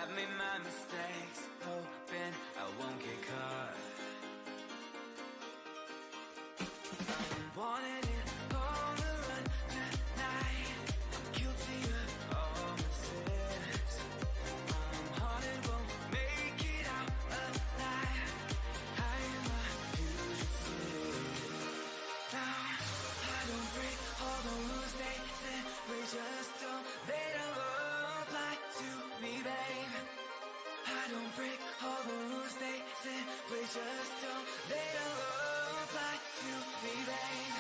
I've made my mistakes, hoping I won't get caught. I'm wanted it on the run tonight, guilty of all my sins. I'm haunted, won't make it out alive. I am a fugitive. Now I don't break all the rules they said, we just don't. They don't apply to me, babe. I don't break all the rules they said, we just don't. They don't apply to me, babe.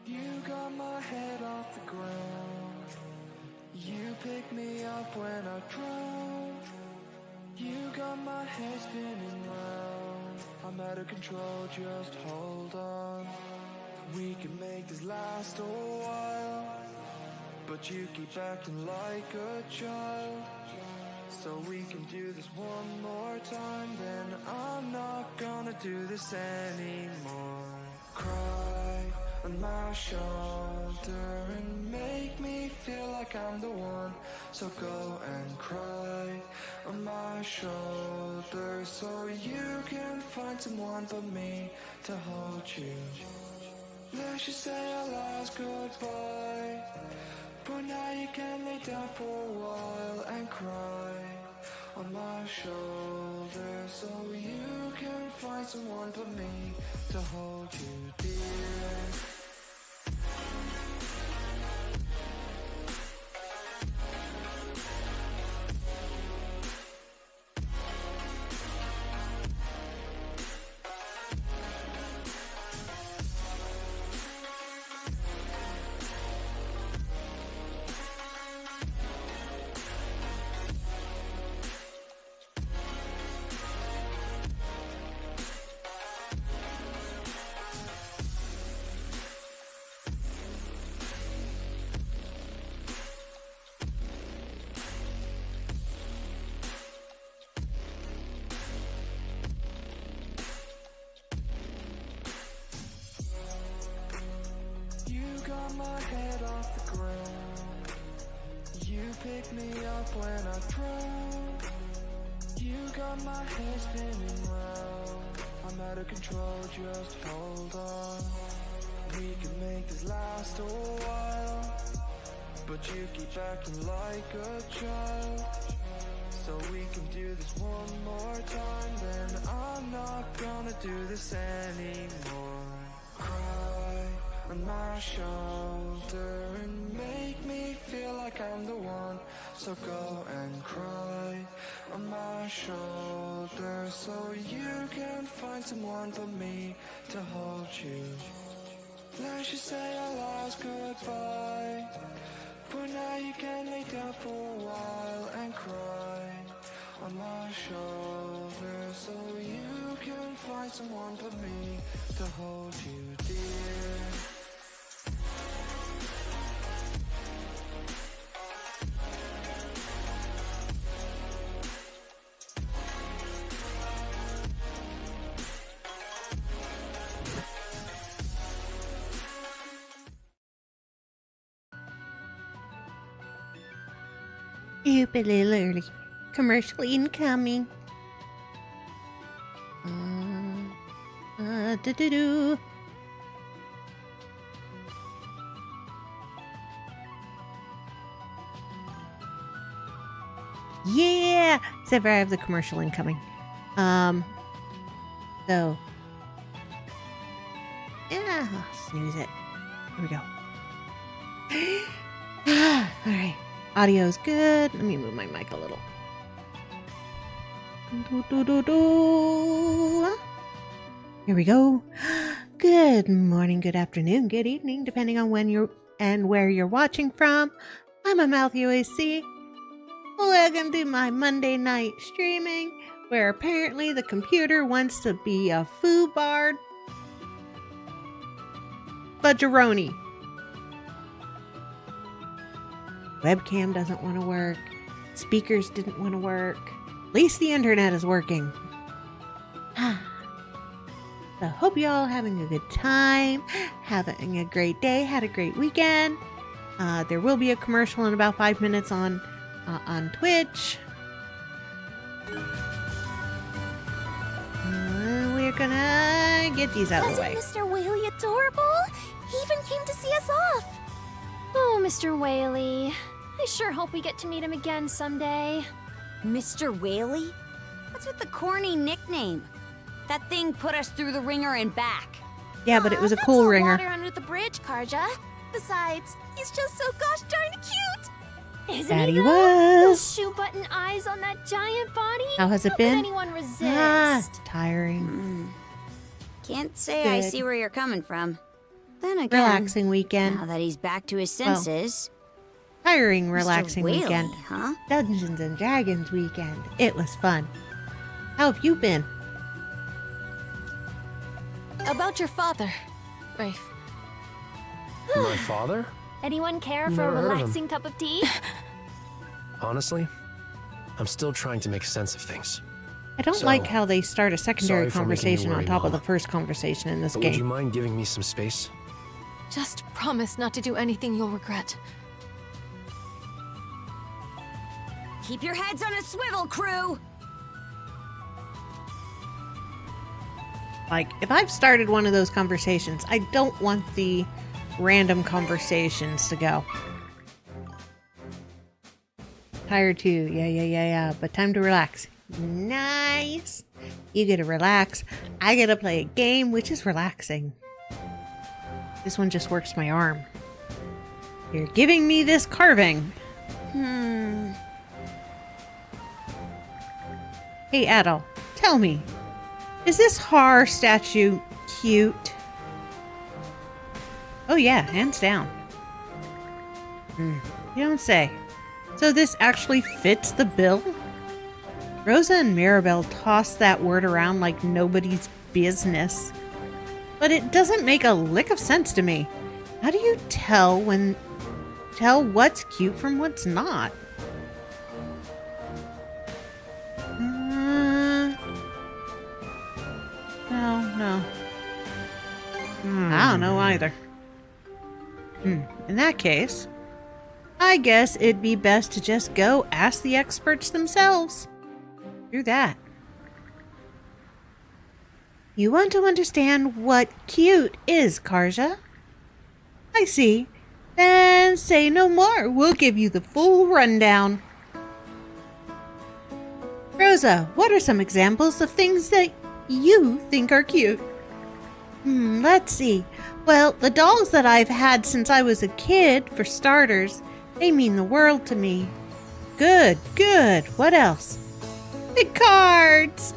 You got my head off the ground. You pick me up when I drown. You got my head spinning round. I'm out of control, just hold on. We can make this last a while, but you keep acting like a child. So we can do this one more time, then I'm not gonna do this anymore. Cry on my shoulder and make me feel like I'm the one. So go and cry on my shoulder, so you can find someone but me to hold you. Let's just say our last goodbye, but now you can lay down for a while and cry on my shoulder, so you can find someone but me to hold you, dear. Got my head off the ground. You pick me up when I drown. You got my head spinning round. I'm out of control, just hold on. We can make this last a while, but you keep acting like a child. So we can do this one more time, then I'm not gonna do this anymore. Cry on my shoulder and make me feel like I'm the one. So go and cry on my shoulder, so you can find someone but me to hold you. Let's just say our last goodbye, but now you can lay down for a while and cry on my shoulder, so you can find someone but me to hold you, dear. You're a little early. Commercial incoming. Do-do-do. Yeah! Except for I have the commercial incoming. So. Yeah, I'll snooze it. Here we go. Alright. Audio's good. Let me move my mic a little. Here we go. Good morning, good afternoon, good evening, depending on when you're and where you're watching from. I'm AmaltheaAoiSi. Welcome to my Monday night streaming, where apparently the computer wants to be a foobar fudgeroni. Webcam doesn't want to work. Speakers didn't want to work. At least the internet is working. So hope you all having a good time, having a great day, had a great weekend. There will be a commercial in about 5 minutes on Twitch. We're gonna get these out of the way. Wasn't Mr. Whaley adorable? He even came to see us off. Oh, Mr. Whaley. I sure hope we get to meet him again someday. Mr. Whaley? What's with the corny nickname? That thing put us through the ringer and back. Yeah, but it was a That's cool all ringer. water under the bridge, Karja. Besides, he's just so gosh darn cute. Isn't That he he though? was. Those shoe button eyes on that giant body. How has it How been? could anyone resist? Tiring. Can't say I Good. see where you're coming from. Then again, Relaxing weekend. now that he's back to his senses. Tiring, Mr. relaxing Whaley, weekend. huh? Dungeons and Dragons weekend. It was fun. How have you been? About your father, Rafe. My father? Anyone care for Never a heard of him. relaxing cup of tea? Honestly, I'm still trying to make sense of things. I don't So, like how they start a secondary sorry for making you conversation on worry, top of Mom. the first conversation in this But would you game. mind giving me some space? Just promise not to do anything you'll regret. Keep your heads on a swivel, crew! Like, if I've started one of those conversations, I don't want the random conversations to go. Tired too. Yeah. But time to relax. Nice. You get to relax. I get to play a game, which is relaxing. This one just works my arm. You're giving me this carving. Hey, Adol, tell me, is this Har statue cute? Oh yeah, hands down. You don't say. So this actually fits the bill? Rosa and Mirabelle toss that word around like nobody's business. But it doesn't make a lick of sense to me. How do you tell what's cute from what's not? No. I don't know either. In that case, I guess it'd be best to just go ask the experts themselves. Do that. You want to understand what cute is, Karja? I see. Then say no more. We'll give you the full rundown. Rosa, what are some examples of things that you think are cute? Let's see. Well, the dolls that I've had since I was a kid, for starters, they mean the world to me. Good. What else? The cards!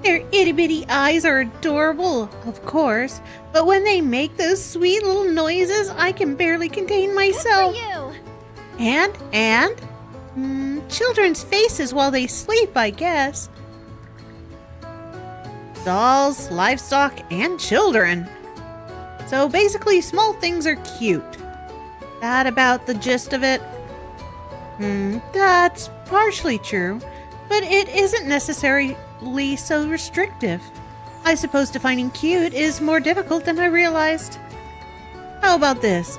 Their itty-bitty eyes are adorable, of course, but when they make those sweet little noises, I can barely contain myself. Good for you. And? Children's faces while they sleep, I guess. Dolls, livestock, and children. So basically, small things are cute. That about the gist of it? That's partially true, but it isn't necessarily so restrictive. I suppose defining cute is more difficult than I realized. How about this?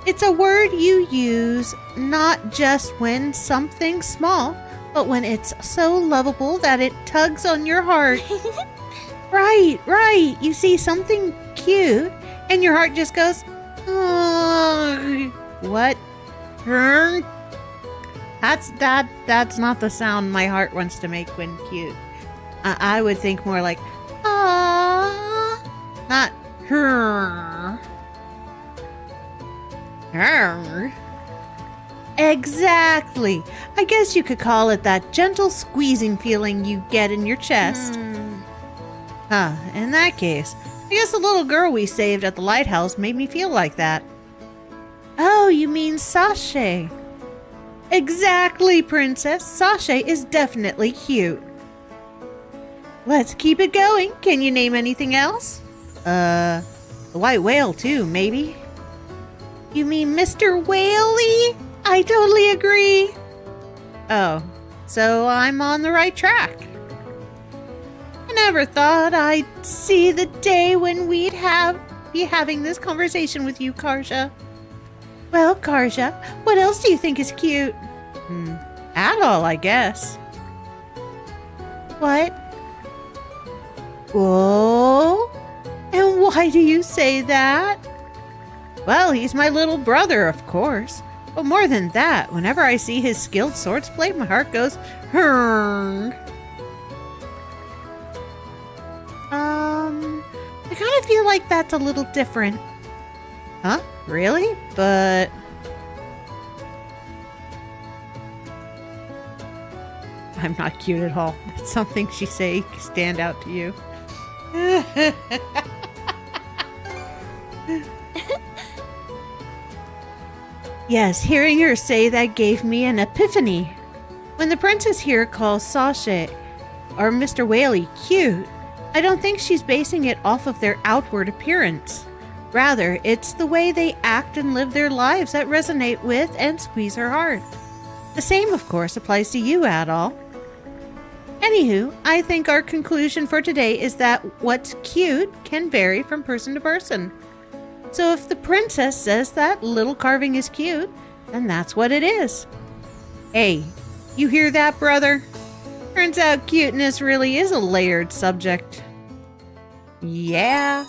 It's a word you use not just when something's small, but when it's so lovable that it tugs on your heart. Right. You see something cute, and your heart just goes, oh, what? That's not the sound my heart wants to make when cute. I would think more like, ah, not her. Her. Exactly. I guess you could call it that gentle squeezing feeling you get in your chest. In that case, I guess the little girl we saved at the lighthouse made me feel like that. Oh, you mean Sasha? Exactly, Princess. Sasha is definitely cute. Let's keep it going. Can you name anything else? The white whale too, maybe? You mean Mr. Whaley? I totally agree. Oh, so I'm on the right track. I never thought I'd see the day when we'd be having this conversation with you, Karja. Well, Karja, what else do you think is cute? Adol, I guess. What? Whoa? And why do you say that? Well, he's my little brother, of course. But more than that, whenever I see his skilled swordsplay, my heart goes, hurng. I kind of feel like that's a little different. Huh? Really? But... I'm not cute at all. Did something she say stand out to you? Yes, hearing her say that gave me an epiphany. When the princess here calls Sasha or Mr. Whaley cute, I don't think she's basing it off of their outward appearance. Rather, it's the way they act and live their lives that resonate with and squeeze her heart. The same, of course, applies to you, Adol. Anywho, I think our conclusion for today is that what's cute can vary from person to person. So if the princess says that little carving is cute, then that's what it is. Hey, you hear that, brother? Turns out cuteness really is a layered subject. Yeah,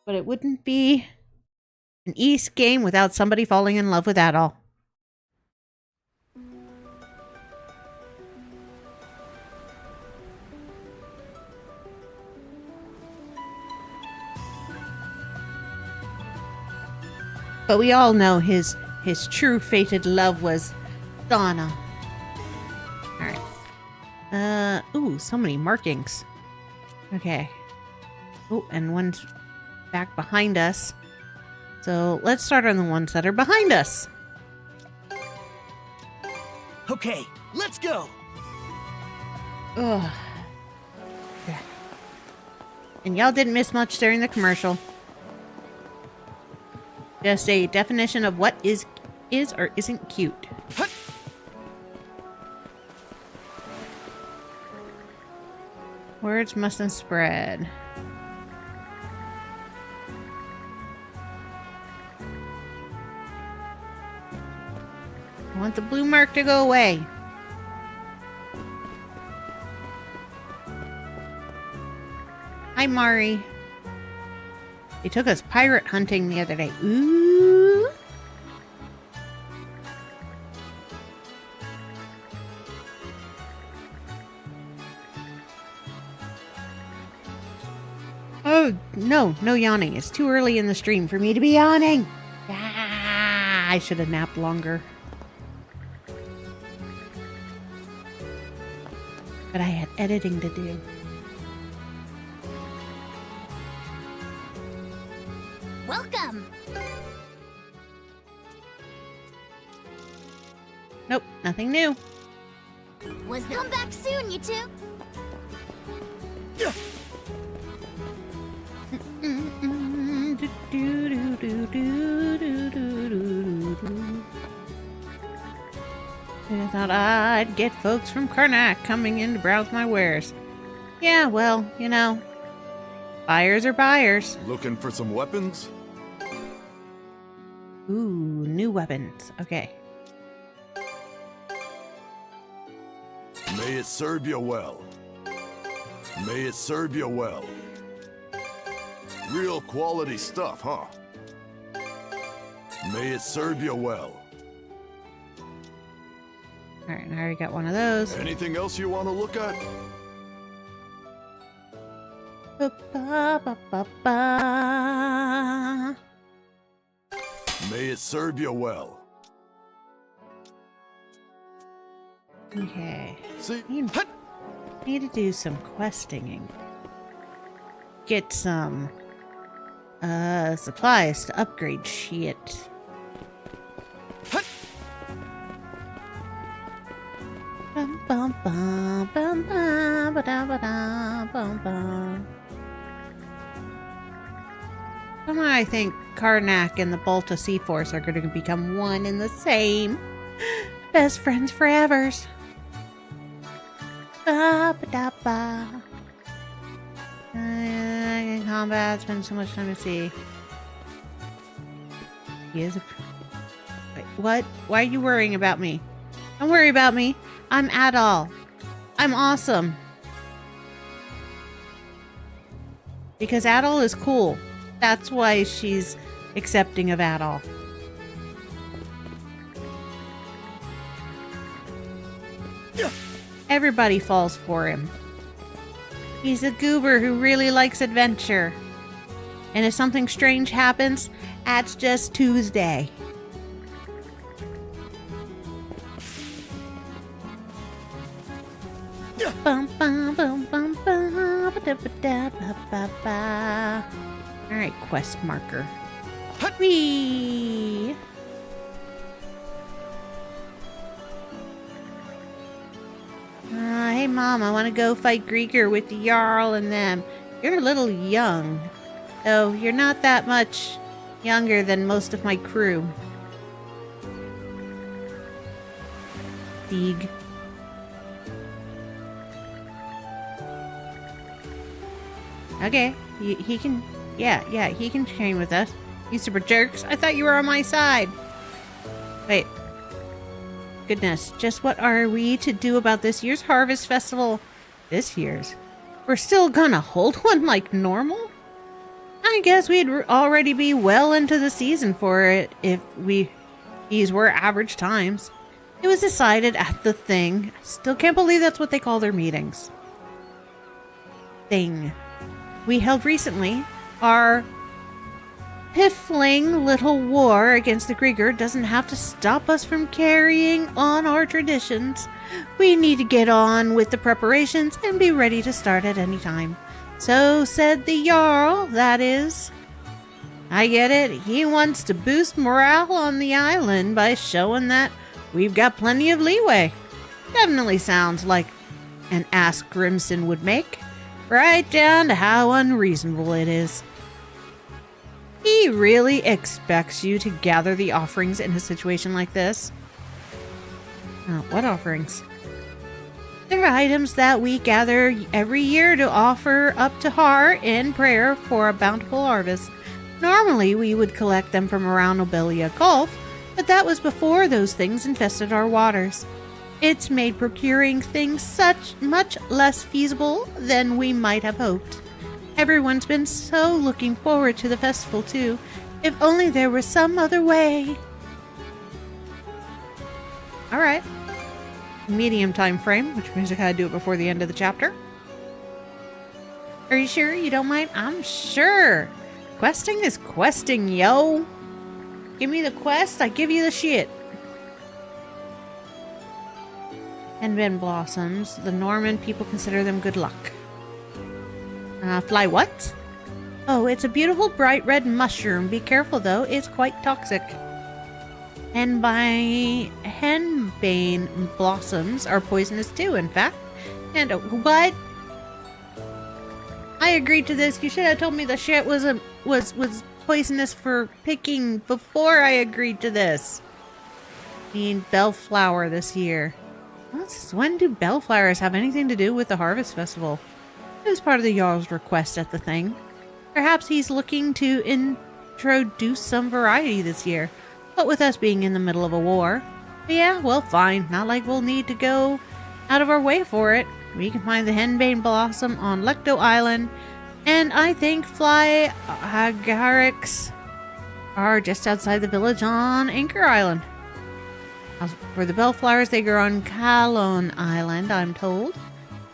but it wouldn't be an East game without somebody falling in love with Adol. But we all know his true fated love was Donna. Alright. Ooh, so many markings. Okay. Oh, and one's back behind us. So let's start on the ones that are behind us. Okay, let's go! Ugh. Yeah. And y'all didn't miss much during the commercial. Just a definition of what is or isn't cute. Hut. Words mustn't spread. I want the blue mark to go away. Hi, Mari. They took us pirate hunting the other day. Ooh. Oh, no yawning. It's too early in the stream for me to be yawning. Ah, I should have napped longer. But I had editing to do. Welcome! Nope, nothing new. Come back soon, you two! I thought I'd get folks from Karnak coming in to browse my wares. Yeah, well, you know, buyers are buyers. Looking for some weapons? Ooh, new weapons. Okay. May it serve you well. May it serve you well. Real quality stuff, huh? May it serve you well. Alright, I already got one of those. Anything else you want to look at? Ba-ba-ba-ba-ba. May it serve you well. Okay. See? Need to do some questing. Get some supplies to upgrade shit. Bum bum bum bum bum ba da ba da bum bum. Somehow I think Karnak and the Balta Sea Force are going to become one and the same. Best friends forevers. Ba ba da ba. In combat, spend so much time at sea. He is a. Wait, what? Why are you worrying about me? Don't worry about me. I'm Adol. I'm awesome. Because Adol is cool. That's why she's accepting of Adol. Everybody falls for him. He's a goober who really likes adventure. And if something strange happens, that's just Tuesday. Bum, bum, bum, bum, bum, ba-da-ba-da-ba-ba-ba. Alright, quest marker. Whee! Hey Mom, I want to go fight Grieger with the Jarl and them. You're a little young. Though you're not that much younger than most of my crew. Deeg. Okay, he can, yeah, he can train with us. You super jerks, I thought you were on my side. Wait. Goodness, just what are we to do about this year's harvest festival? This year's? We're still gonna hold one like normal? I guess we'd already be well into the season for it if these were average times. It was decided at the thing. Still can't believe that's what they call their meetings. Thing. We held recently. Our piffling little war against the Grieger doesn't have to stop us from carrying on our traditions. We need to get on with the preparations and be ready to start at any time. So said the Jarl, that is. I get it. He wants to boost morale on the island by showing that we've got plenty of leeway. Definitely sounds like an ask Grimson would make. Right down to how unreasonable it is. He really expects you to gather the offerings in a situation like this? Oh, what offerings? They're items that we gather every year to offer up to Har in prayer for a bountiful harvest. Normally, we would collect them from around Nobelia Gulf, but that was before those things infested our waters. It's made procuring things much less feasible than we might have hoped. Everyone's been so looking forward to the festival too. If only there was some other way. Alright. Medium time frame, which means I gotta do it before the end of the chapter. Are you sure you don't mind? I'm sure. Questing is questing, yo. Give me the quest, I give you the shit. Henbane blossoms. The Norman people consider them good luck. Fly what? Oh, it's a beautiful bright red mushroom. Be careful though, it's quite toxic. Henbane blossoms are poisonous too, in fact. And what? I agreed to this. You should have told me the shit was poisonous for picking before I agreed to this. Need bellflower this year. When do bellflowers have anything to do with the harvest festival? It was part of the Jarl's request at the thing. Perhaps he's looking to introduce some variety this year, but with us being in the middle of a war. But yeah, well, fine. Not like we'll need to go out of our way for it. We can find the Henbane blossom on Lecto Island, and I think fly agarics are just outside the village on Anchor Island. For the bellflowers, they grow on Kalon Island, I'm told.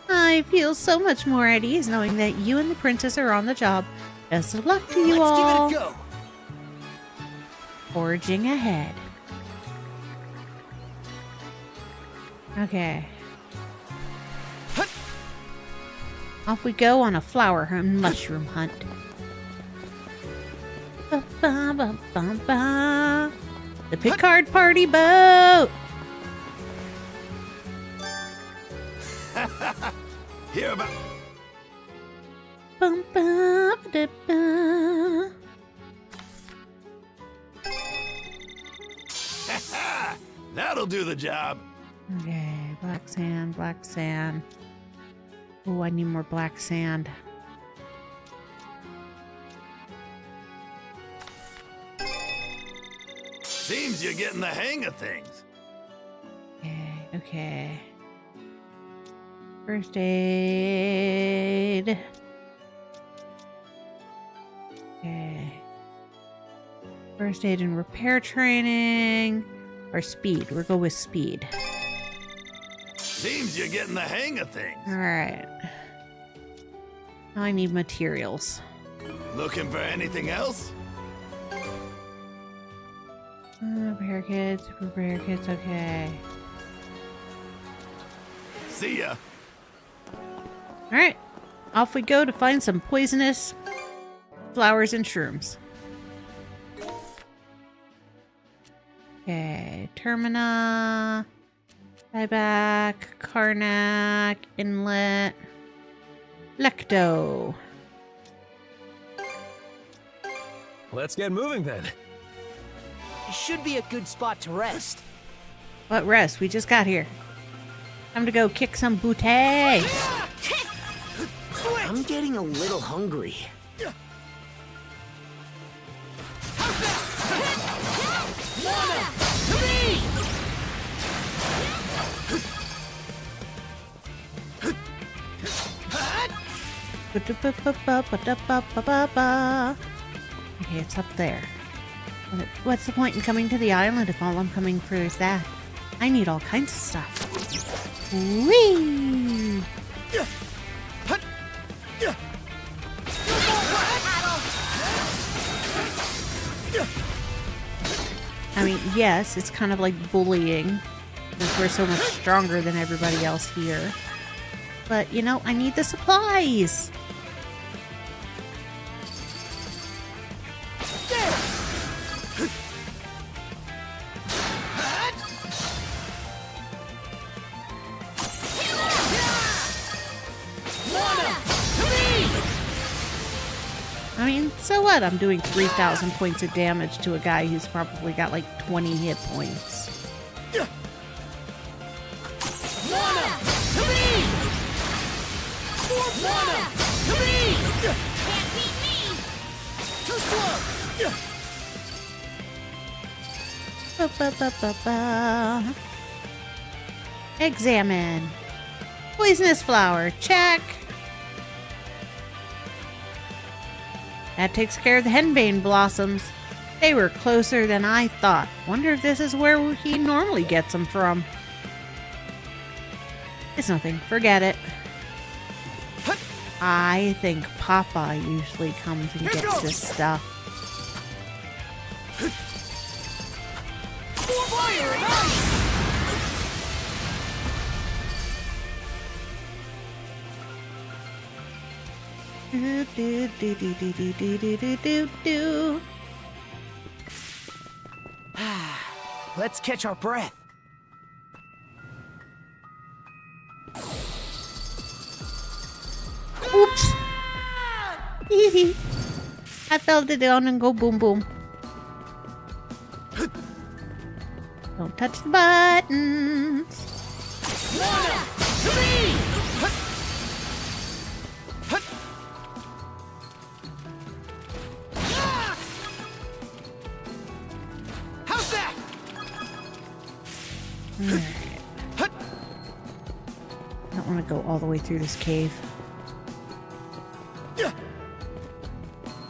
I feel so much more at ease knowing that you and the princess are on the job. Best of luck to you all. Let's give it a go. Forging ahead. Okay. Off we go on a flower and mushroom hunt. Ba-ba-ba-ba-ba. The Picard party boat! Hear about. Bum-ba-ba-da-ba. That'll do the job. Okay, black sand, black sand. Oh, I need more black sand. Seems you're getting the hang of things. Okay, okay. First aid. Okay. First aid and repair training. Or speed. We'll go with speed. Seems you're getting the hang of things. Alright. Now I need materials. Looking for anything else? Repair kits, okay. See ya. Alright. Off we go to find some poisonous flowers and shrooms. Okay. Termina. Dieback. Karnak. Inlet. Lecto. Let's get moving then. It should be a good spot to rest. What rest? We just got here. Time to go kick some booty. I'm getting a little hungry. Okay, it's up there. What's the point in coming to the island if all I'm coming for is that? I need all kinds of stuff. Whee! I mean, yes, it's kind of like bullying because we're so much stronger than everybody else here. But, you know, I need the supplies. I mean, so what? I'm doing 3,000 points of damage to a guy who's probably got like 20 hit points. Ba-ba-ba-ba-ba. Examine. Poisonous flower. Check. That takes care of the henbane blossoms. They were closer than I thought. Wonder if this is where he normally gets them from. It's nothing. Forget it. I think Papa usually comes and gets this stuff. Fire and ice! Do, do, do, do, do, do, do, do, do, do. Let's catch our breath. Oops. I fell down and go boom boom. Don't touch the buttons. How's that? I don't want to go all the way through this cave.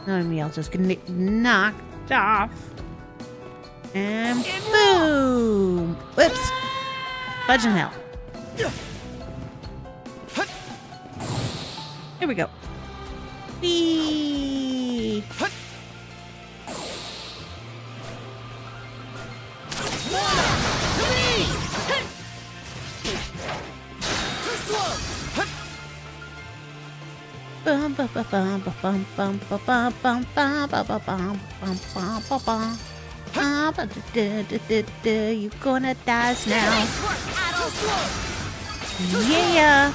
Knowing me, I'll just get knocked off. And boom! Whoops! Fudge and hell. Here we go. Whee! Bum bum bum bum bum bum bum bum bum bum bum bum bum bum bum bum. You gonna die now. Yeah.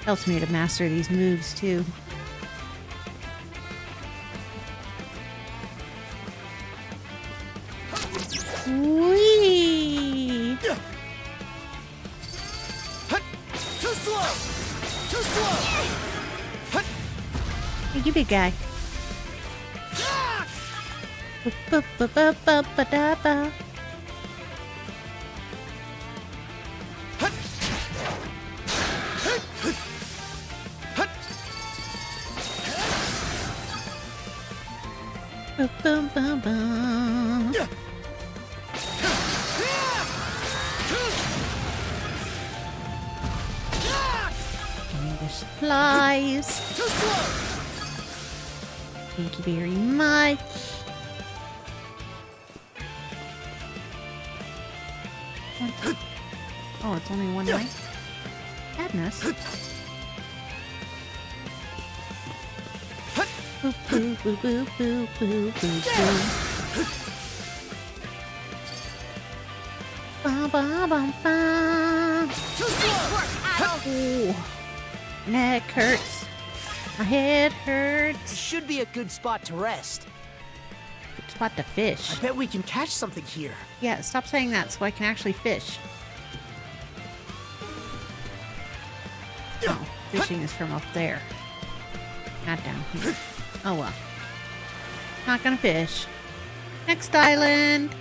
Helps me to master these moves too. Whee! Too slow! Too slow! Hey, you big guy. Ba-ba-ba-ba-ba-da-ba. Ba-ba-ba-ba. Give me the supplies. Thank you very much. Oh, it's only one way. Sadness. Boo boo boo boo boo boo boo boo. Ba ba ba ba. Ooh. Neck hurts. My head hurts. This should be a good spot to rest. Good spot to fish. I bet we can catch something here. Yeah, stop saying that so I can actually fish. Oh, fishing is from up there. Not down here. Oh well. Not gonna fish. Next island.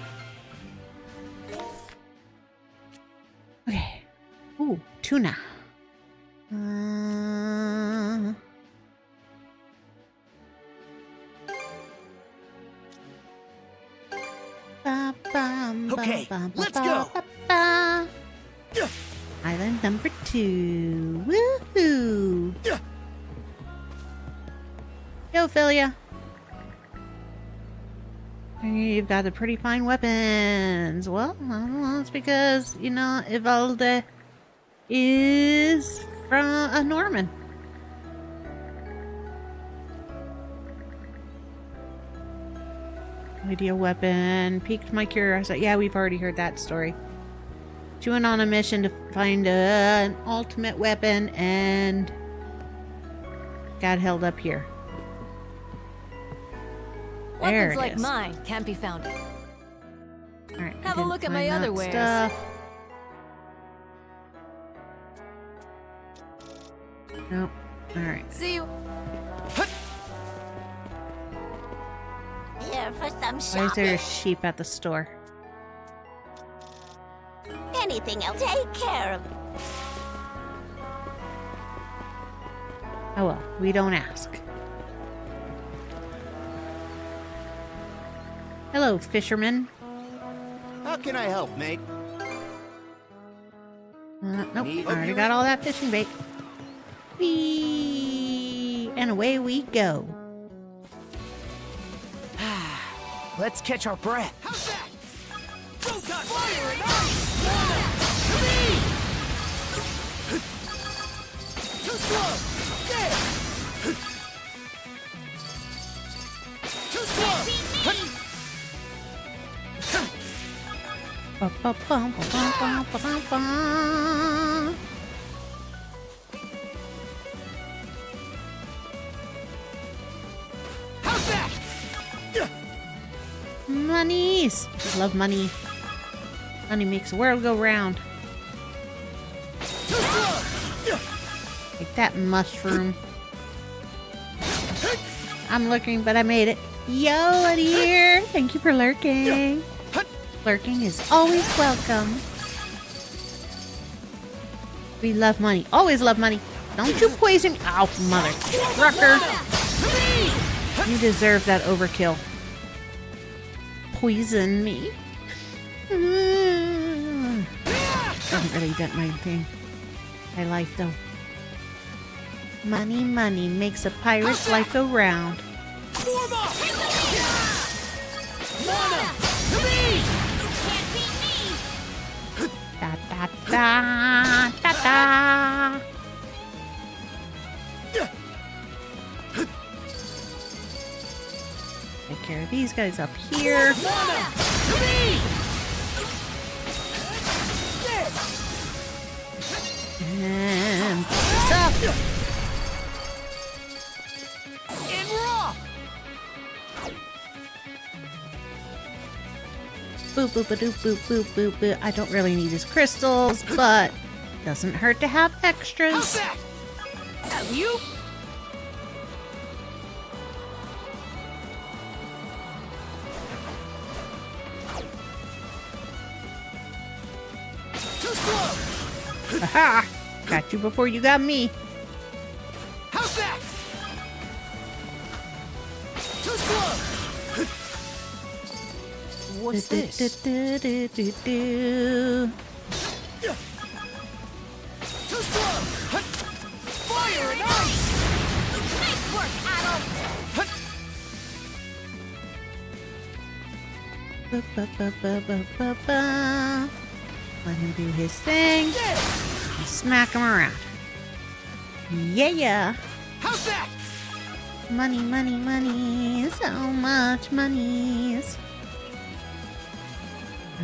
Okay. Ooh, tuna. Okay, let's go. Island number 2. Woohoo! Yo, Philia. You've got the pretty fine weapons. Well, I don't know. It's because, you know, Ivalde is from a Norman. Idea weapon. Piqued my curiosity. Yeah, we've already heard that story. She went on a mission to find an ultimate weapon and got held up here. There Weapons it like is. mine can't be found. All right, Have a look at my other wares. stuff. Nope. All right. See you. Here for some Why is there a shopping. sheep at the store? Anything else? Take care of it. Oh well, we don't ask. Hello, fisherman. How can I help, mate? Nope, Need I already you? got all that fishing bait. Whee! And away we go. Let's catch our breath. How's that? Fire and ice! Too slow! There! Too slow! Ba-ba-bum-ba-bum-ba-bum-ba. How's that? Monies! Love money. Money makes the world go round. Too slow! Like that mushroom. I'm lurking, but I made it. Yo, here! Thank you for lurking. Lurking is always welcome. We love money. Always love money. Don't you poison me. Ow, mother trucker. You deserve that overkill. Poison me. Haven't really done my thing. My life though. Money, money makes a pirate's life go round. Da da da da da. Take care of these guys up here. And this up. And we're off! Boop boop a doop boop boop boop boop. I don't really need his crystals, but doesn't hurt to have extras. How's that? You? Too slow! Aha! Got you before you got me. How's that? Too slow! What's this? Too slow! Fire and ice! Nice work, Adol! Let him do his thing. And smack him around. Yeah. How's that? Money, money, money. So much monies.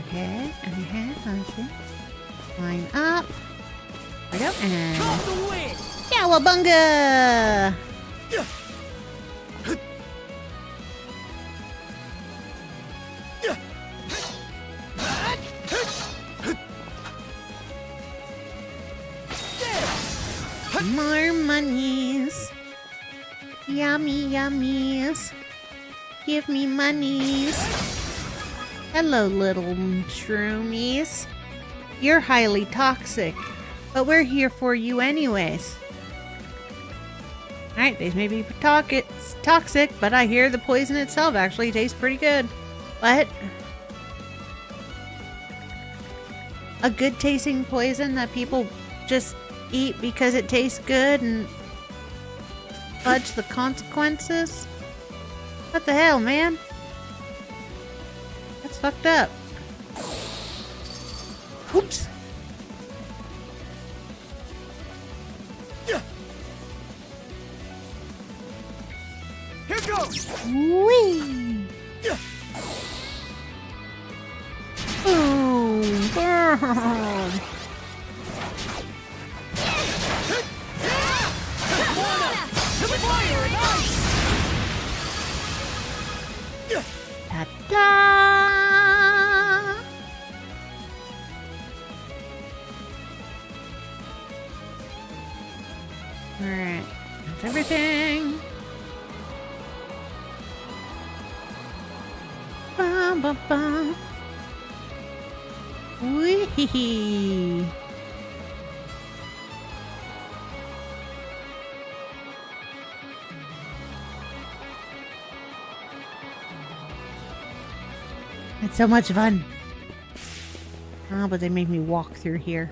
Okay. Okay. Line up. There we go. And Caught the wind! Cowabunga! More monies. Yummy yummies. Give me monies. Hello, little shroomies. You're highly toxic, but we're here for you anyways. Alright, these may be toxic, but I hear the poison itself actually tastes pretty good. What? A good tasting poison that people just eat because it tastes good and fudge the consequences? What the hell, man? That's fucked up. Oops. Here goes! Whee! Boom! Burn! Fire and ice! Ta-da! Alright, that's everything. Bum, bum, bum. Wee-hee-hee. It's so much fun. Oh, but they make me walk through here.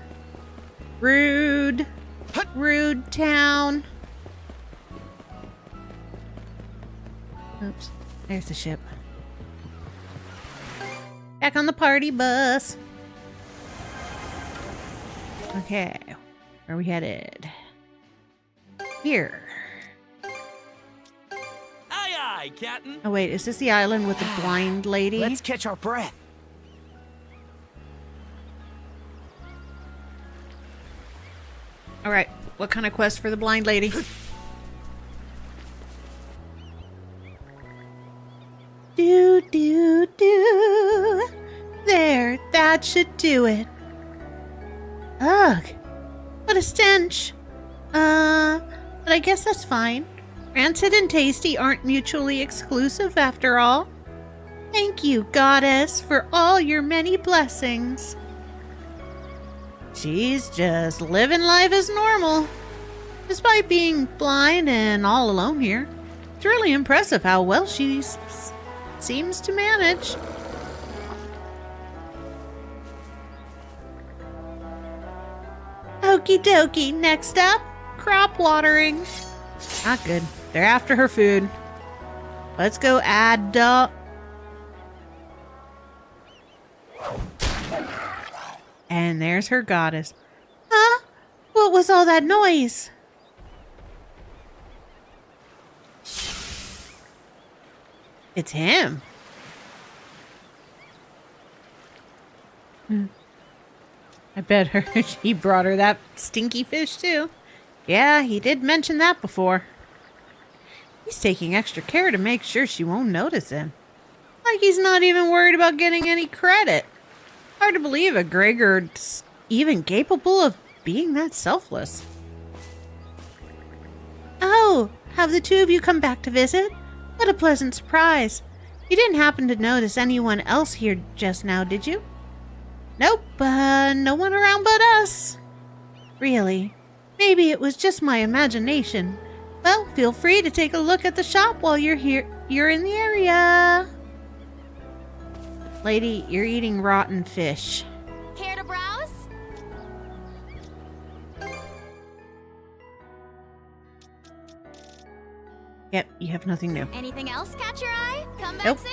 Rude. Rude town. Oops. There's the ship. Back on the party bus. Okay. Where are we headed? Here. Aye, aye, Captain. Oh, wait. Is this the island with the blind lady? Let's catch our breath. All right. What kind of quest for the blind lady? Do, do, do. There. That should do it. Ugh. What a stench. But I guess that's fine. Rancid and tasty aren't mutually exclusive after all. Thank you, goddess, for all your many blessings. She's just living life as normal, despite being blind and all alone here. It's really impressive how well she seems to manage. Okie dokie, next up, crop watering. Not good. They're after her food. Let's go Adol. And there's her goddess. Huh? What was all that noise? It's him. I bet he brought her that stinky fish too. Yeah, he did mention that before. He's taking extra care to make sure she won't notice him. Like he's not even worried about getting any credit. Hard to believe a Gregor's even capable of being that selfless. Oh, have the two of you come back to visit? What a pleasant surprise. You didn't happen to notice anyone else here just now, did you? Nope, no one around but us. Really? Maybe it was just my imagination. Well, feel free to take a look at the shop while you're here. You're in the area. Lady, you're eating rotten fish. Care to browse? Yep, you have nothing new. Anything else catch your eye? Come back Nope. soon.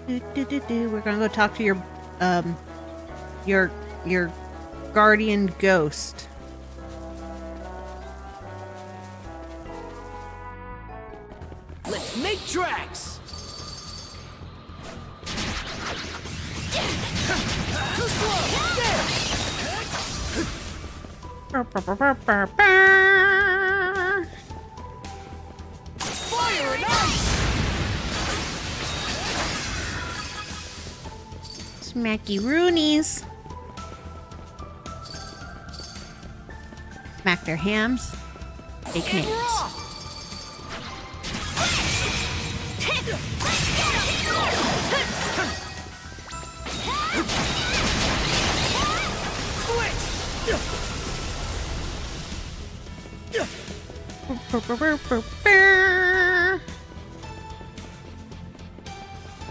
We're gonna go talk to your guardian ghost. Let's make tracks! Too slow! Fire and ice! Smacky Roonies. Smack their hams. Take names.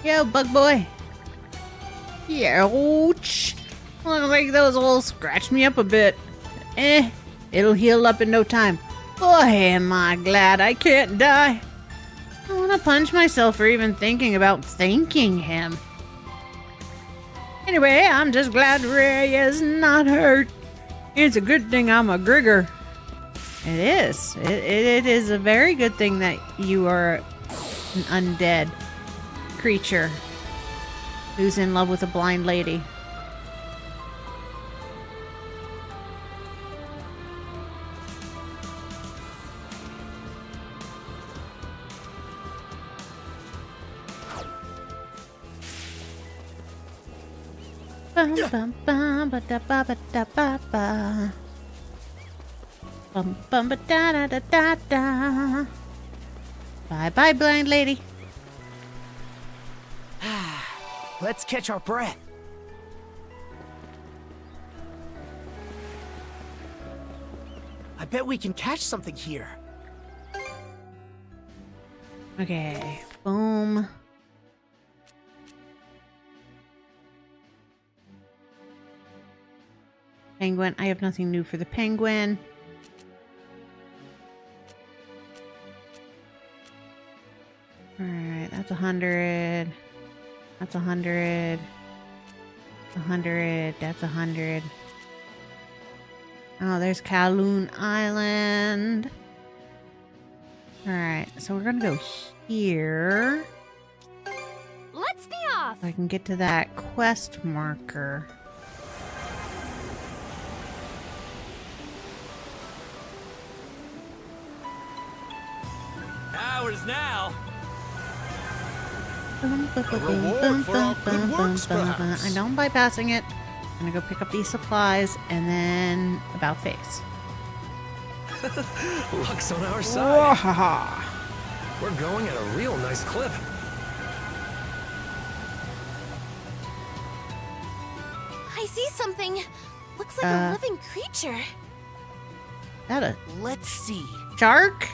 Yo, bug boy. Ouch. Looks like those holes scratched me up a bit. It'll heal up in no time. Boy, am I glad I can't die. I want to punch myself for even thinking about thanking him. Anyway, I'm just glad Ray is not hurt. It's a good thing I'm a Grigger. It is. It is a very good thing that you are an undead creature who's in love with a blind lady. Bum bum bum ba da ba ba da ba ba. Bum bum ba da da da da da. Bye bye, blind lady. Let's catch our breath. I bet we can catch something here. Okay, boom. Penguin. I have nothing new for the penguin. Alright, that's 100. That's 100. 100. That's 100. Oh, there's Kowloon Island. Alright, so we're gonna go here. Let's be off. So I can get to that quest marker. Ours now. I know I'm bypassing it. I'm gonna go pick up these supplies and then about face. Luck's on our side. We're going at a real nice clip. I see something. Looks like a living creature. That a Let's see. shark?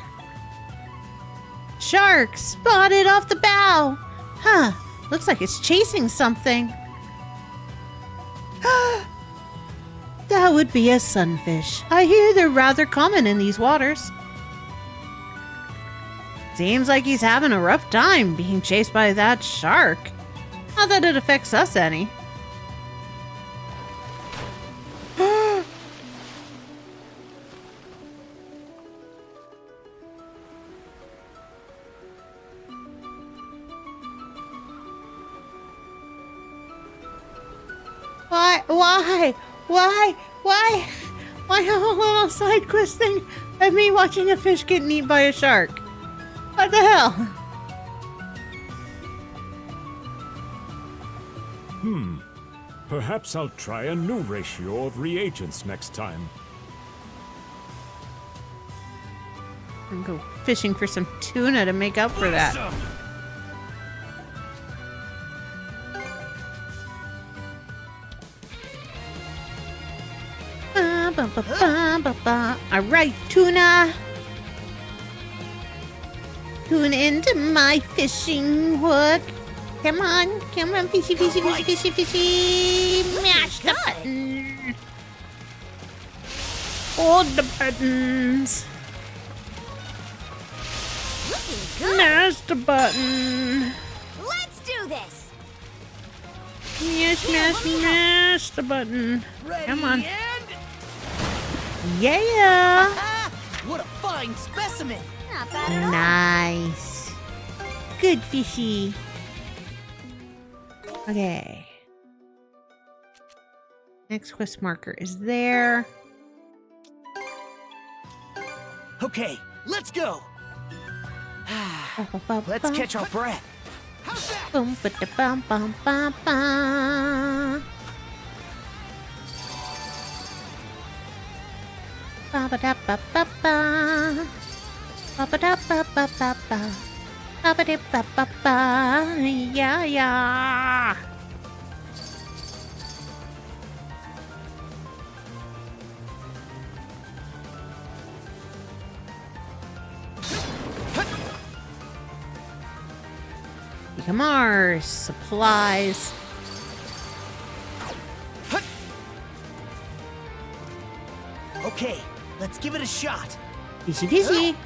Shark spotted off the bow. Huh. Looks like it's chasing something. That would be a sunfish. I hear they're rather common in these waters. Seems like he's having a rough time being chased by that shark. Not that it affects us any. Why a little side quest thing of me watching a fish get eaten by a shark? What the hell? Perhaps I'll try a new ratio of reagents next time. I'm gonna go fishing for some tuna to make up for that. Alright, tuna. Tune into my fishing hook. Come on, fishy, fishy, fishy, fishy, fishy. Mash the button. Hold the buttons. Mash the button. Let's do this. Mash the button. Ready Come on. and... Yeah. What a fine specimen. Not bad at all. Nice. Good fishy. Okay. Next quest marker is there. Okay, let's go. Let's catch our breath. Boom, ba da bum bum bum bum. Ba ba da ba ba ba. Ba ba da ba ba ba ba. Ba ba da ba ba ba. Yeah, yeah. Mars supplies. Okay, let's give it a shot. Fishy, fishy.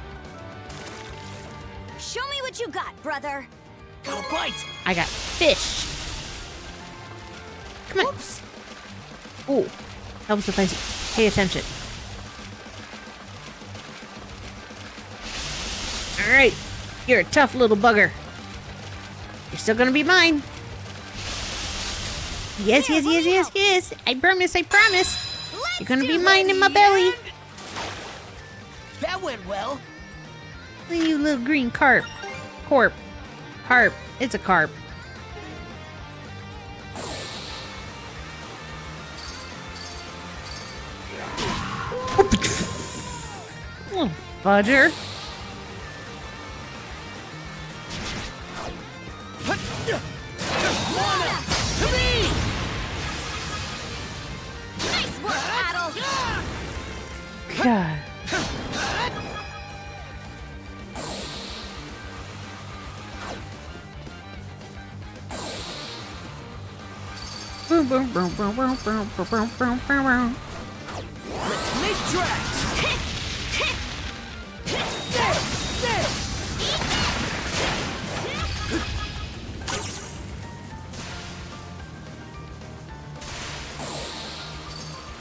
Show me what you got, brother. Got a bite. I got fish. Come on. Oops. Oh, helps if I pay attention. All right, you're a tough little bugger. You're still gonna be mine. Yes, yes, yes, yes, yes. I promise, I promise. You're gonna be mine in my belly. That went well. You little green carp. Carp. It's a carp. Little fudger. Nice work, Adol. God. Boom, boom, boom, boom, boom, boom, boom, boom, boom, boom. Let's make tracks.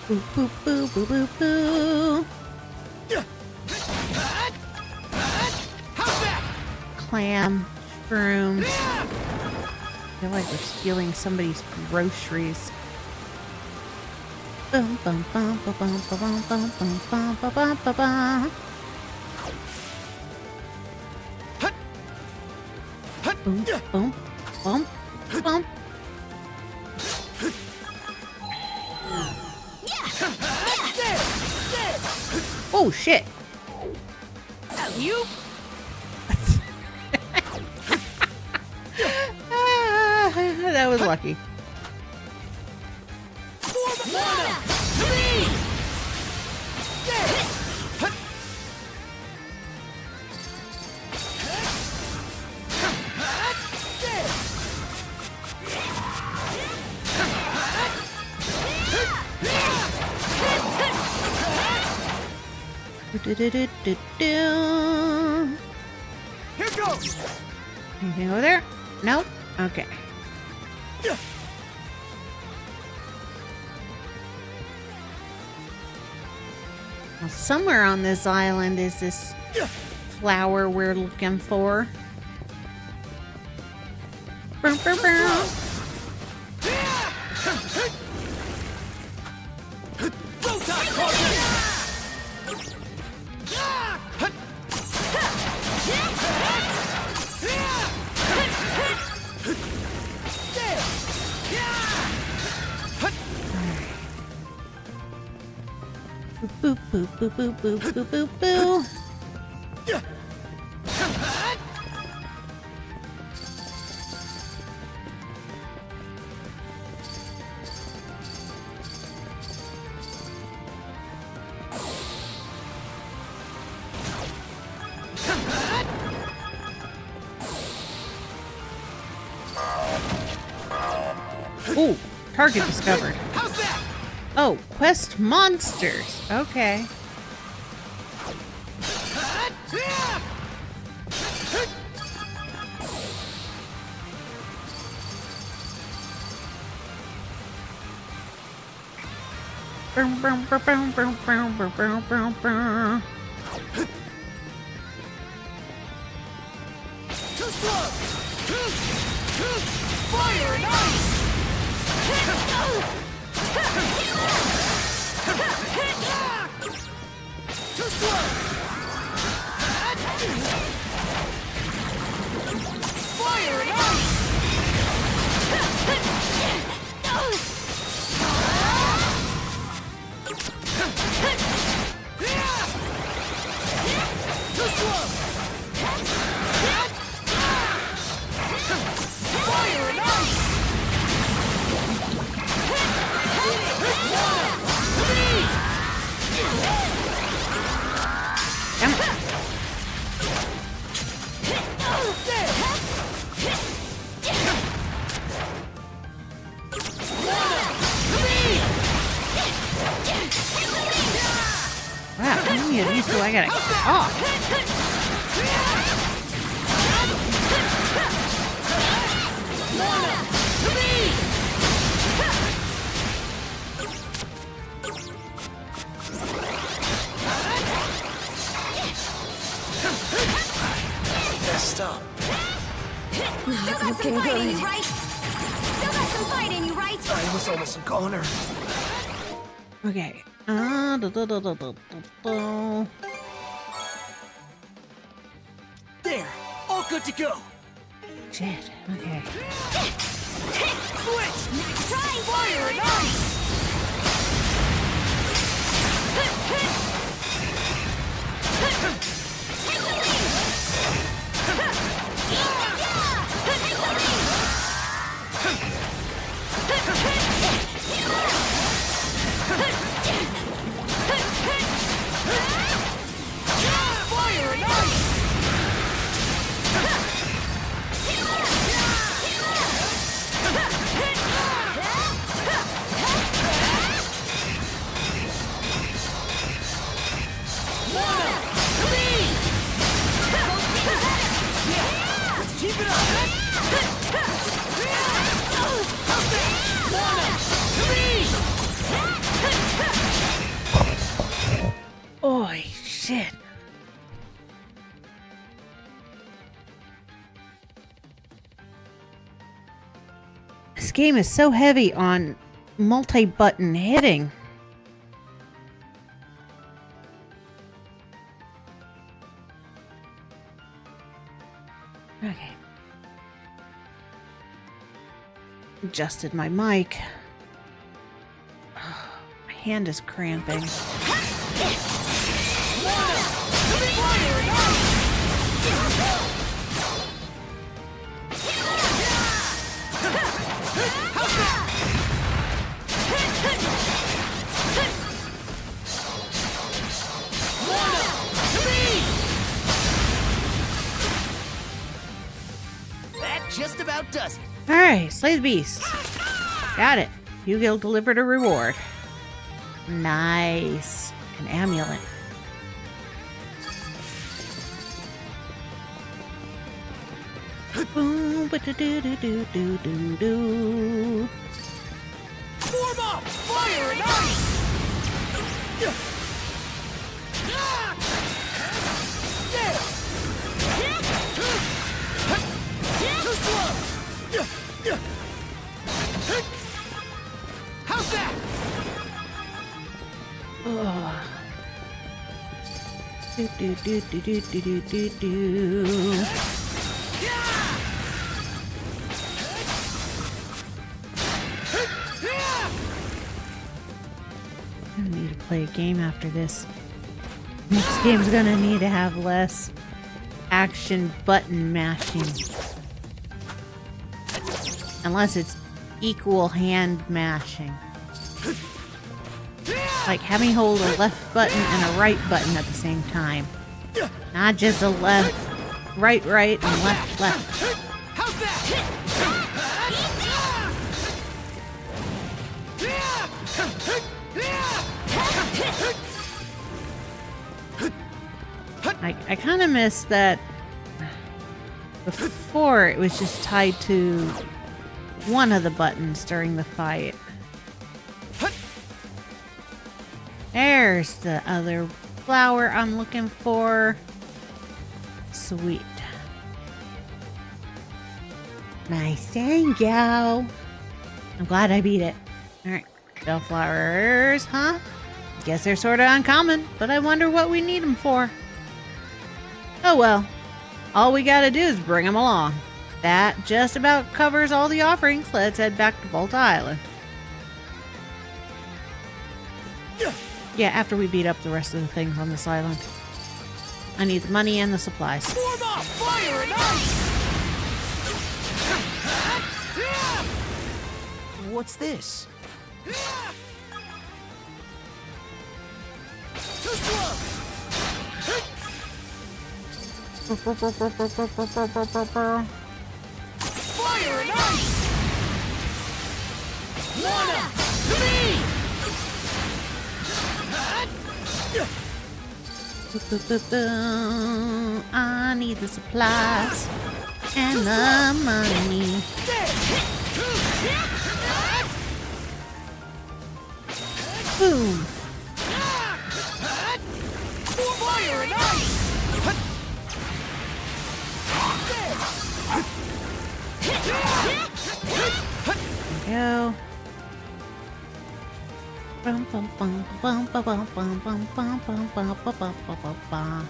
Boo, boo, boo, boo, boo, boo. Clam, shrooms. I feel like we're stealing somebody's groceries. Boom, bum, bum, ba, bum, ba, bum, bum, bum, bum, ba, bum, ba, bum. Boom, boom, bump, bump. Oh shit! You? That was lucky. Do-do-do-do-do. Here goes! Anything over there? Nope. Okay. Well, somewhere on this island is this flower we're looking for. Bow, bow, bow. Boop, boop, boop, boop, boop, boop, boop, boop. Ooh, target discovered. How's that? Oh, quest monsters. Okay. Boom, boom, boom, boom, boom, boom, boom, boom, boom, boom. Too slow! Fire and ice! Too slow! Fire and ice! Too slow! Fire and ice! Come on. Wow, how many of these do I gotta get off? Messed up. Still got some fight in you, right? Still got some fight in you, right? I was almost a goner. Okay. There! All good to go! Shit. Okay. Switch! Next try! Fire and ice! Fire and ice! Let's keep it up! Oh, shit. This game is so heavy on multi-button hitting. Okay. Adjusted my mic. Oh, my hand is cramping. That just about does it. Alright, slay the beast. Got it. Yu-Gi-Oh delivered a reward. Nice. An amulet. Boom, ba-da-do-do-do-do-do-do. Form up! Fire and ice! Too slow! How's that? Do-do-do-do-do-do-do-do. I need to play a game after this. Next game's gonna need to have less action button mashing. Unless it's equal hand mashing. Like having hold a left button and a right button at the same time. Not just a left, right, and left, left. How's that? I kind of miss that before it was just tied to one of the buttons during the fight. There's the other flower I'm looking for. Sweet. Nice, thank you. I'm glad I beat it. Alright, bellflowers, huh? Guess they're sort of uncommon, but I wonder what we need them for. Oh well, all we gotta do is bring them along. That just about covers all the offerings. Let's head back to Volta Island. Yeah, after we beat up the rest of the things on this island. I need the money and the supplies. Form up! Fire and ice! What's this? Too slow! Fire and ice! Lana! To me! I need the supplies and the money. Boom. Fire and ice! There we go. Bum, bum, bum, bum, bum, bum, bum, bum, bum, bum, bum, bum, bum, bum, bum.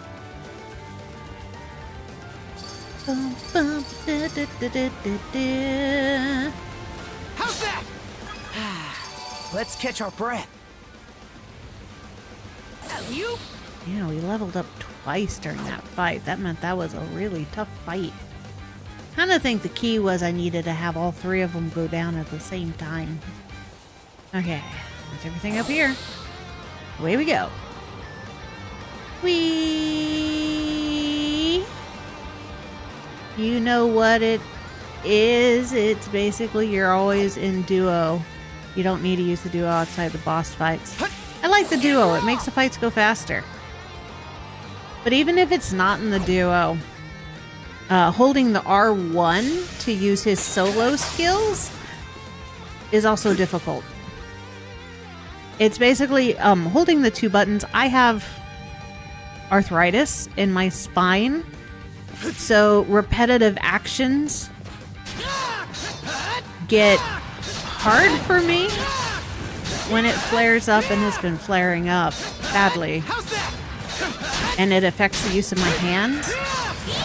Bum, bum, da, da, da, da, da, da. How's that? Let's catch our breath. You? Yeah, we leveled up twice during that fight. That meant that was a really tough fight. Kind of think the key was I needed to have all three of them go down at the same time. Okay, that's everything up here. Away we go. Whee! You know what it is? It's basically you're always in duo. You don't need to use the duo outside the boss fights. I like the duo. It makes the fights go faster. But even if it's not in the duo, holding the R1 to use his solo skills is also difficult. It's basically holding the two buttons. I have arthritis in my spine, so repetitive actions get hard for me when it flares up, and has been flaring up badly. And it affects the use of my hands.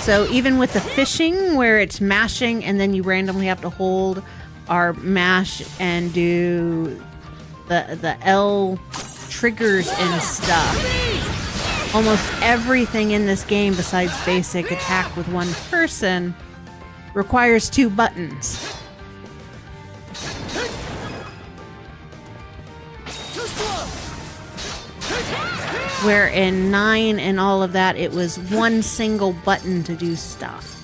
So even with the fishing, where it's mashing and then you randomly have to hold or mash and do the L triggers and stuff, almost everything in this game besides basic attack with one person requires two buttons. Where in 9 and all of that, it was one single button to do stuff.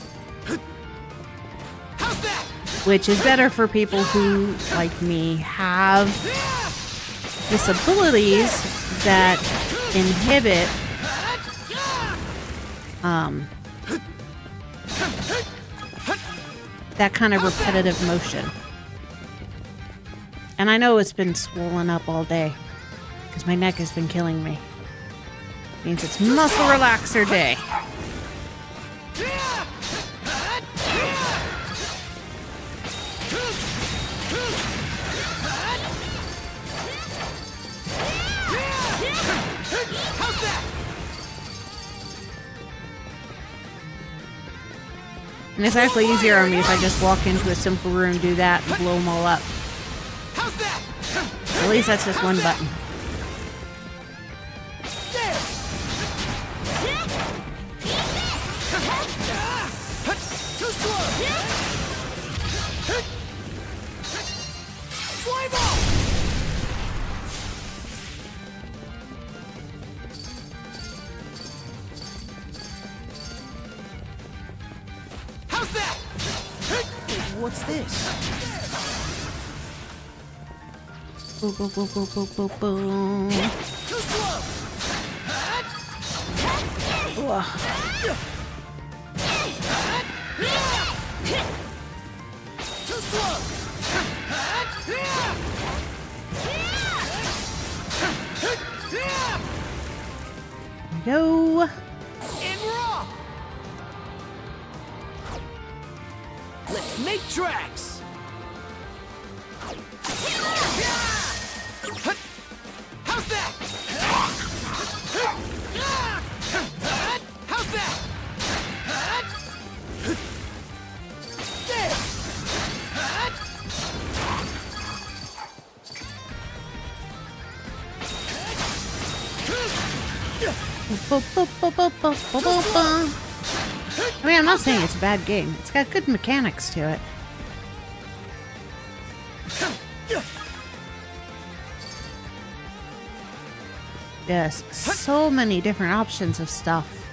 Which is better for people who, like me, have disabilities that inhibit that kind of repetitive motion. And I know it's been swollen up all day because my neck has been killing me. Means it's muscle relaxer day. And it's actually easier on me if I just walk into a simple room, do that, and blow them all up. At least that's just one button. What's this? Boom, boom, boom, boom, boom, boom, boom. Too slow. Too slow. Go. And we're off. Let's make tracks. How's that? How's that? I mean, I'm not saying it's a bad game. It's got good mechanics to it. Yes, so many different options of stuff.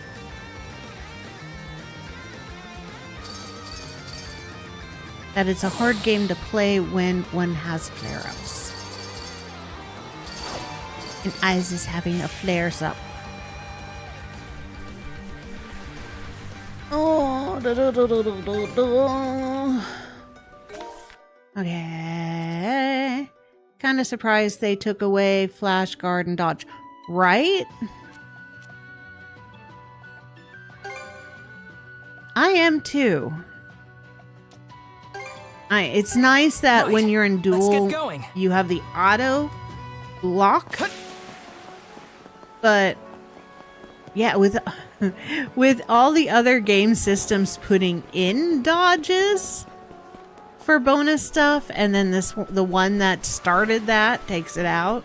That it's a hard game to play when one has flare-ups. And Eyes is having a flares-up. Oh, okay. Kind of surprised they took away flash, guard, and dodge. Right? I am too. It's nice that when you're in duel, you have the auto block. But yeah, with all the other game systems putting in dodges for bonus stuff, and then the one that started that takes it out.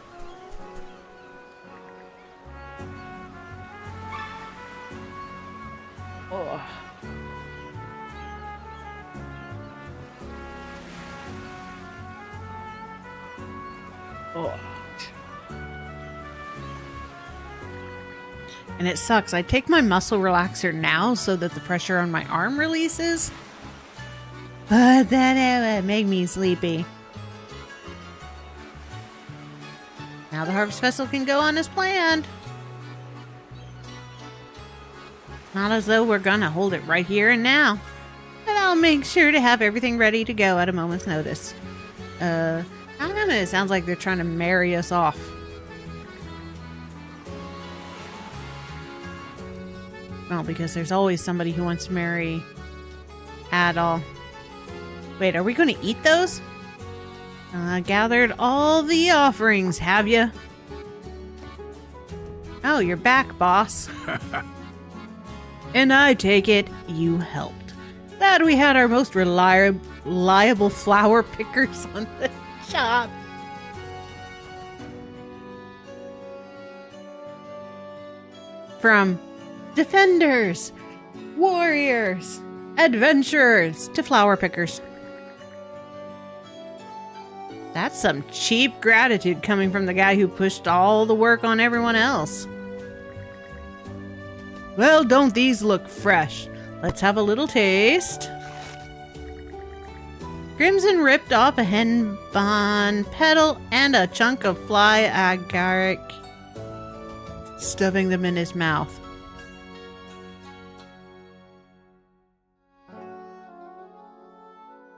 And it sucks. I take my muscle relaxer now so that the pressure on my arm releases. But then it would make me sleepy. Now the Harvest Festival can go on as planned. Not as though we're gonna hold it right here and now. But I'll make sure to have everything ready to go at a moment's notice. I don't know, it sounds like they're trying to marry us off. Well, because there's always somebody who wants to marry Adol. Wait, are we going to eat those? Gathered all the offerings, have you? Oh, you're back, boss. And I take it you helped. Glad we had our most reliable flower pickers on the job. From defenders, warriors, adventurers, to flower pickers. That's some cheap gratitude coming from the guy who pushed all the work on everyone else. Well, don't these look fresh? Let's have a little taste. Crimson ripped off a henbon petal and a chunk of fly agaric, stuffing them in his mouth.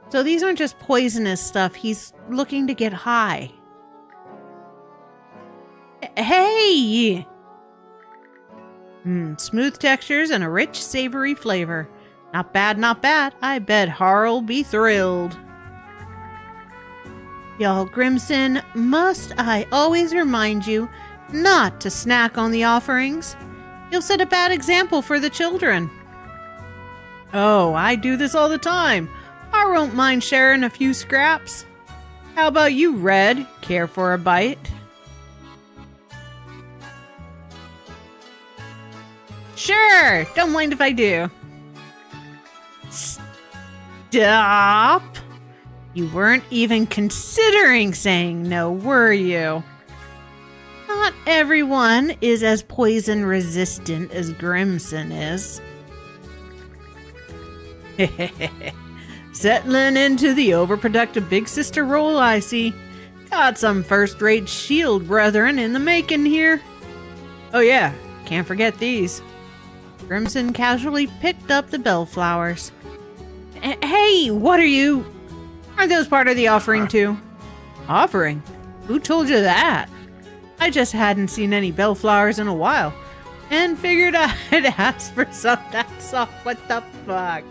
So these aren't just poisonous stuff. He's looking to get high. Hey! Smooth textures and a rich, savory flavor. Not bad, not bad. I bet Harl'll be thrilled. Y'all, Grimson, must I always remind you not to snack on the offerings? You'll set a bad example for the children. Oh, I do this all the time. I won't mind sharing a few scraps. How about you, Red? Care for a bite? Sure, don't mind if I do. Stop! You weren't even considering saying no, were you? Not everyone is as poison resistant as Grimson is. Settling into the overproductive big sister role, I see. Got some first-rate shield brethren in the making here. Oh yeah, can't forget these. Grimson casually picked up the bellflowers. Hey, what are you? Are those part of the offering too? Offering? Who told you that? I just hadn't seen any bellflowers in a while, and figured I'd ask for some, that's all. What the fuck?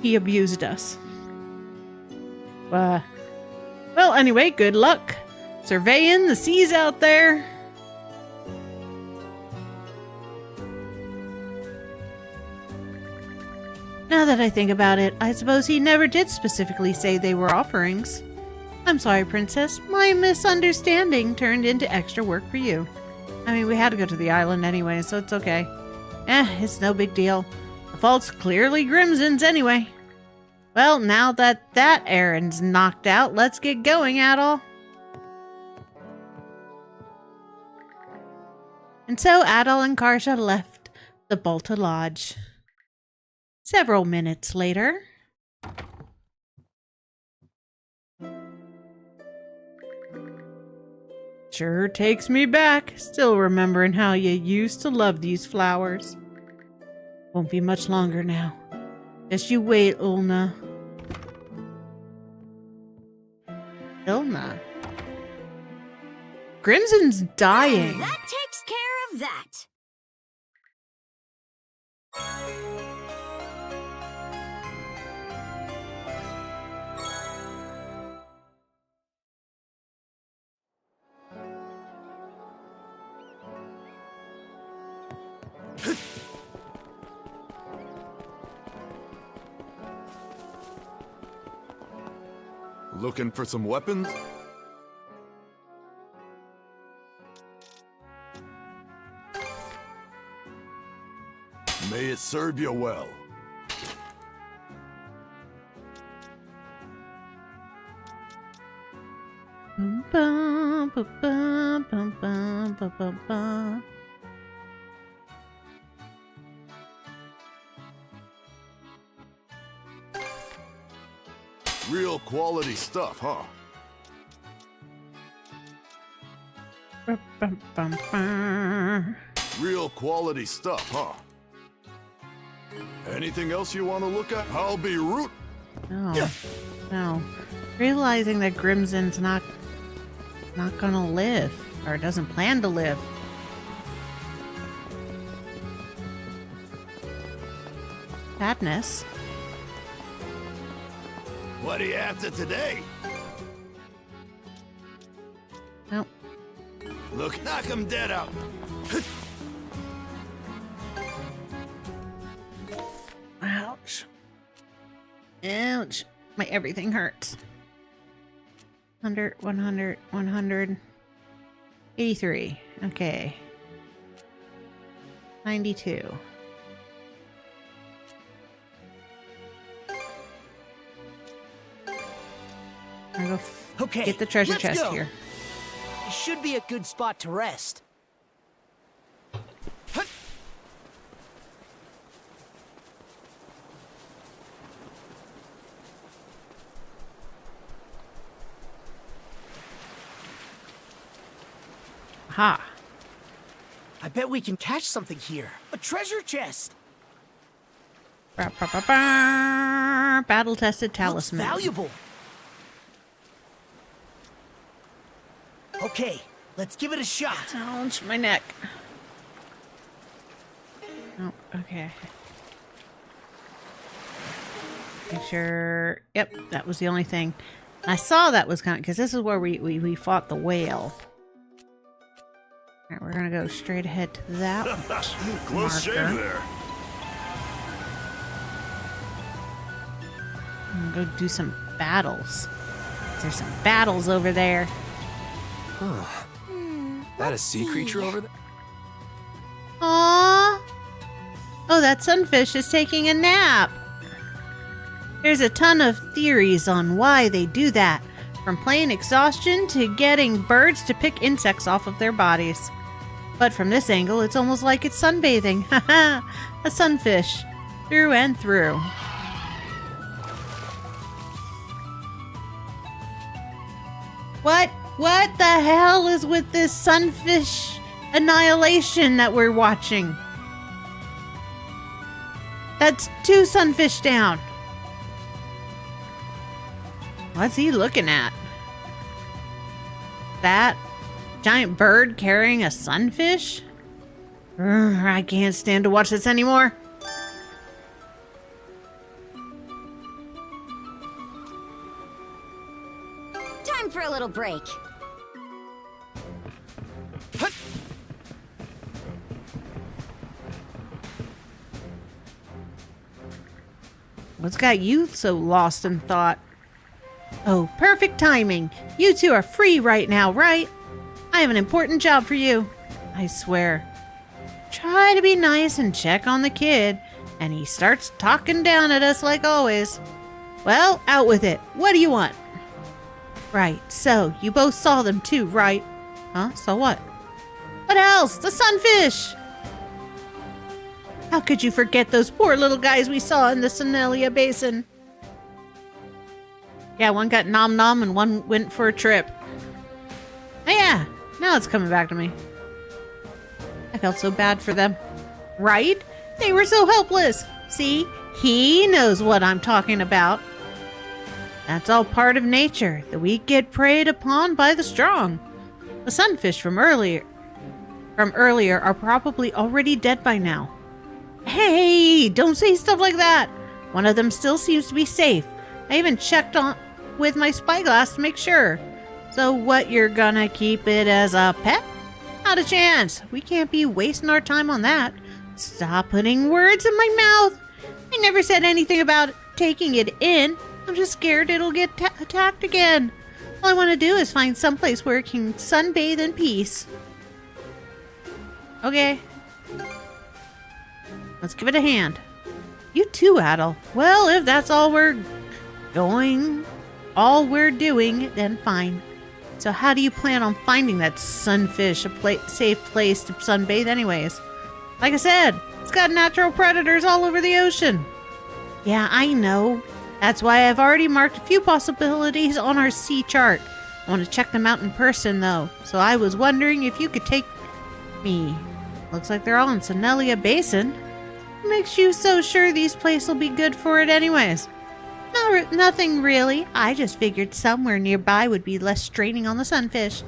He abused us. Well, anyway, good luck. Surveying the seas out there. Now that I think about it, I suppose he never did specifically say they were offerings. I'm sorry, Princess. My misunderstanding turned into extra work for you. I mean, we had to go to the island anyway, so it's okay. It's no big deal. The fault's clearly Grimson's anyway. Well, now that that errand's knocked out, let's get going, Adol. And so Adol and Karsha left the Balta Lodge. Several minutes later... Sure takes me back, still remembering how you used to love these flowers. Won't be much longer now. Just you wait, Ulna. Ulna? Grimson's dying. That takes care of that. Looking for some weapons? May it serve you well. Bum, bum, bum, bum, bum, bum, bum, bum, bum. Real quality stuff, huh? Bum, bum, bum, bum. Real quality stuff, huh? Anything else you want to look at? I'll be root. No. No. Realizing that Grimson's not gonna live, or doesn't plan to live. Sadness. What are you after today? Nope. Look, knock him dead out. Ouch. Ouch. My everything hurts. 100, 100, 100. 83. Okay. 92. I'm gonna go Okay, get the treasure let's chest go. here. It should be a good spot to rest. Ha. I bet we can catch something here. A treasure chest. Battle-tested talisman. Looks valuable. Okay, let's give it a shot. Ouch, my neck. Oh, okay. Make sure. Yep, that was the only thing. I saw that was coming because this is where we fought the whale. All right, we're gonna go straight ahead to that Close shave marker. there. I'm gonna go do some battles. There's some battles over there. That a sea creature over there? Aww. Oh, that sunfish is taking a nap. There's a ton of theories on why they do that, from plain exhaustion to getting birds to pick insects off of their bodies. But from this angle, it's almost like it's sunbathing. Haha, a sunfish, through and through. What the hell is with this sunfish annihilation that we're watching? That's 2 sunfish down. What's he looking at? That giant bird carrying a sunfish? I can't stand to watch this anymore. Time for a little break. What's got you so lost in thought? Oh, perfect timing. You two are free right now, right? I have an important job for you. I swear. Try to be nice and check on the kid, and he starts talking down at us like always. Well, out with it. What do you want? Right, so you both saw them too, right? Huh? So what? What else? The sunfish! How could you forget those poor little guys we saw in the Sonelia Basin? Yeah, one got nom-nom and one went for a trip. Oh yeah, now it's coming back to me. I felt so bad for them. Right? They were so helpless. See? He knows what I'm talking about. That's all part of nature. The weak get preyed upon by the strong. The sunfish from earlier are probably already dead by now. Hey, don't say stuff like that. One of them still seems to be safe. I even checked on with my spyglass to make sure. So what, you're gonna keep it as a pet? Not a chance. We can't be wasting our time on that. Stop putting words in my mouth. I never said anything about taking it in. I'm just scared it'll get attacked again. All I want to do is find someplace where it can sunbathe in peace. Okay. Let's give it a hand. You too, Adol. Well, if that's all we're doing, then fine. So how do you plan on finding that sunfish a safe place to sunbathe anyways? Like I said, it's got natural predators all over the ocean. Yeah, I know. That's why I've already marked a few possibilities on our sea chart. I want to check them out in person, though. So I was wondering if you could take me. Looks like they're all in Sonelia Basin. What makes you so sure these places will be good for it anyways? Nothing really. I just figured somewhere nearby would be less straining on the sunfish.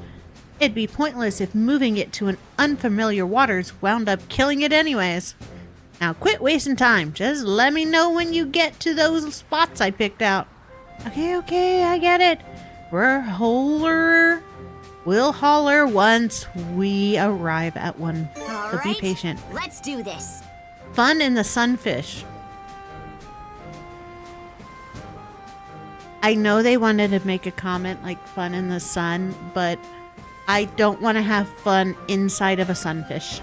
It'd be pointless if moving it to an unfamiliar waters wound up killing it anyways. Now quit wasting time. Just let me know when you get to those spots I picked out. Okay, I get it. We'll holler once we arrive at one. All So right, be patient. let's do this. Fun in the sunfish. I know they wanted to make a comment like fun in the sun, but I don't want to have fun inside of a sunfish.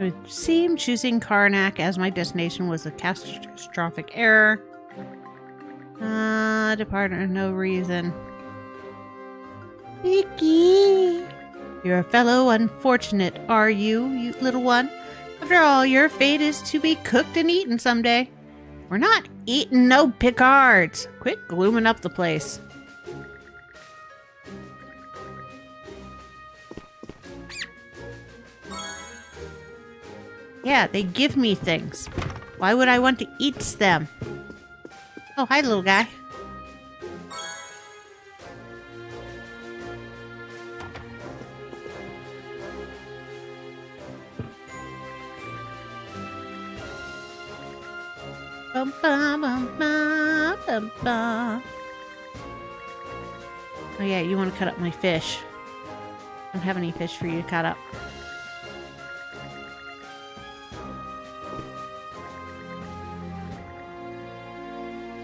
It would seem choosing Karnak as my destination was a catastrophic error. Depart for no reason. Vicky! You're a fellow unfortunate, are you, you little one? After all, your fate is to be cooked and eaten someday. We're not eating no Picards. Quit glooming up the place. Yeah, they give me things. Why would I want to eat them? Oh, hi, little guy. Bum, bum, bum, bum, bum, bum. Oh yeah, you want to cut up my fish. I don't have any fish for you to cut up.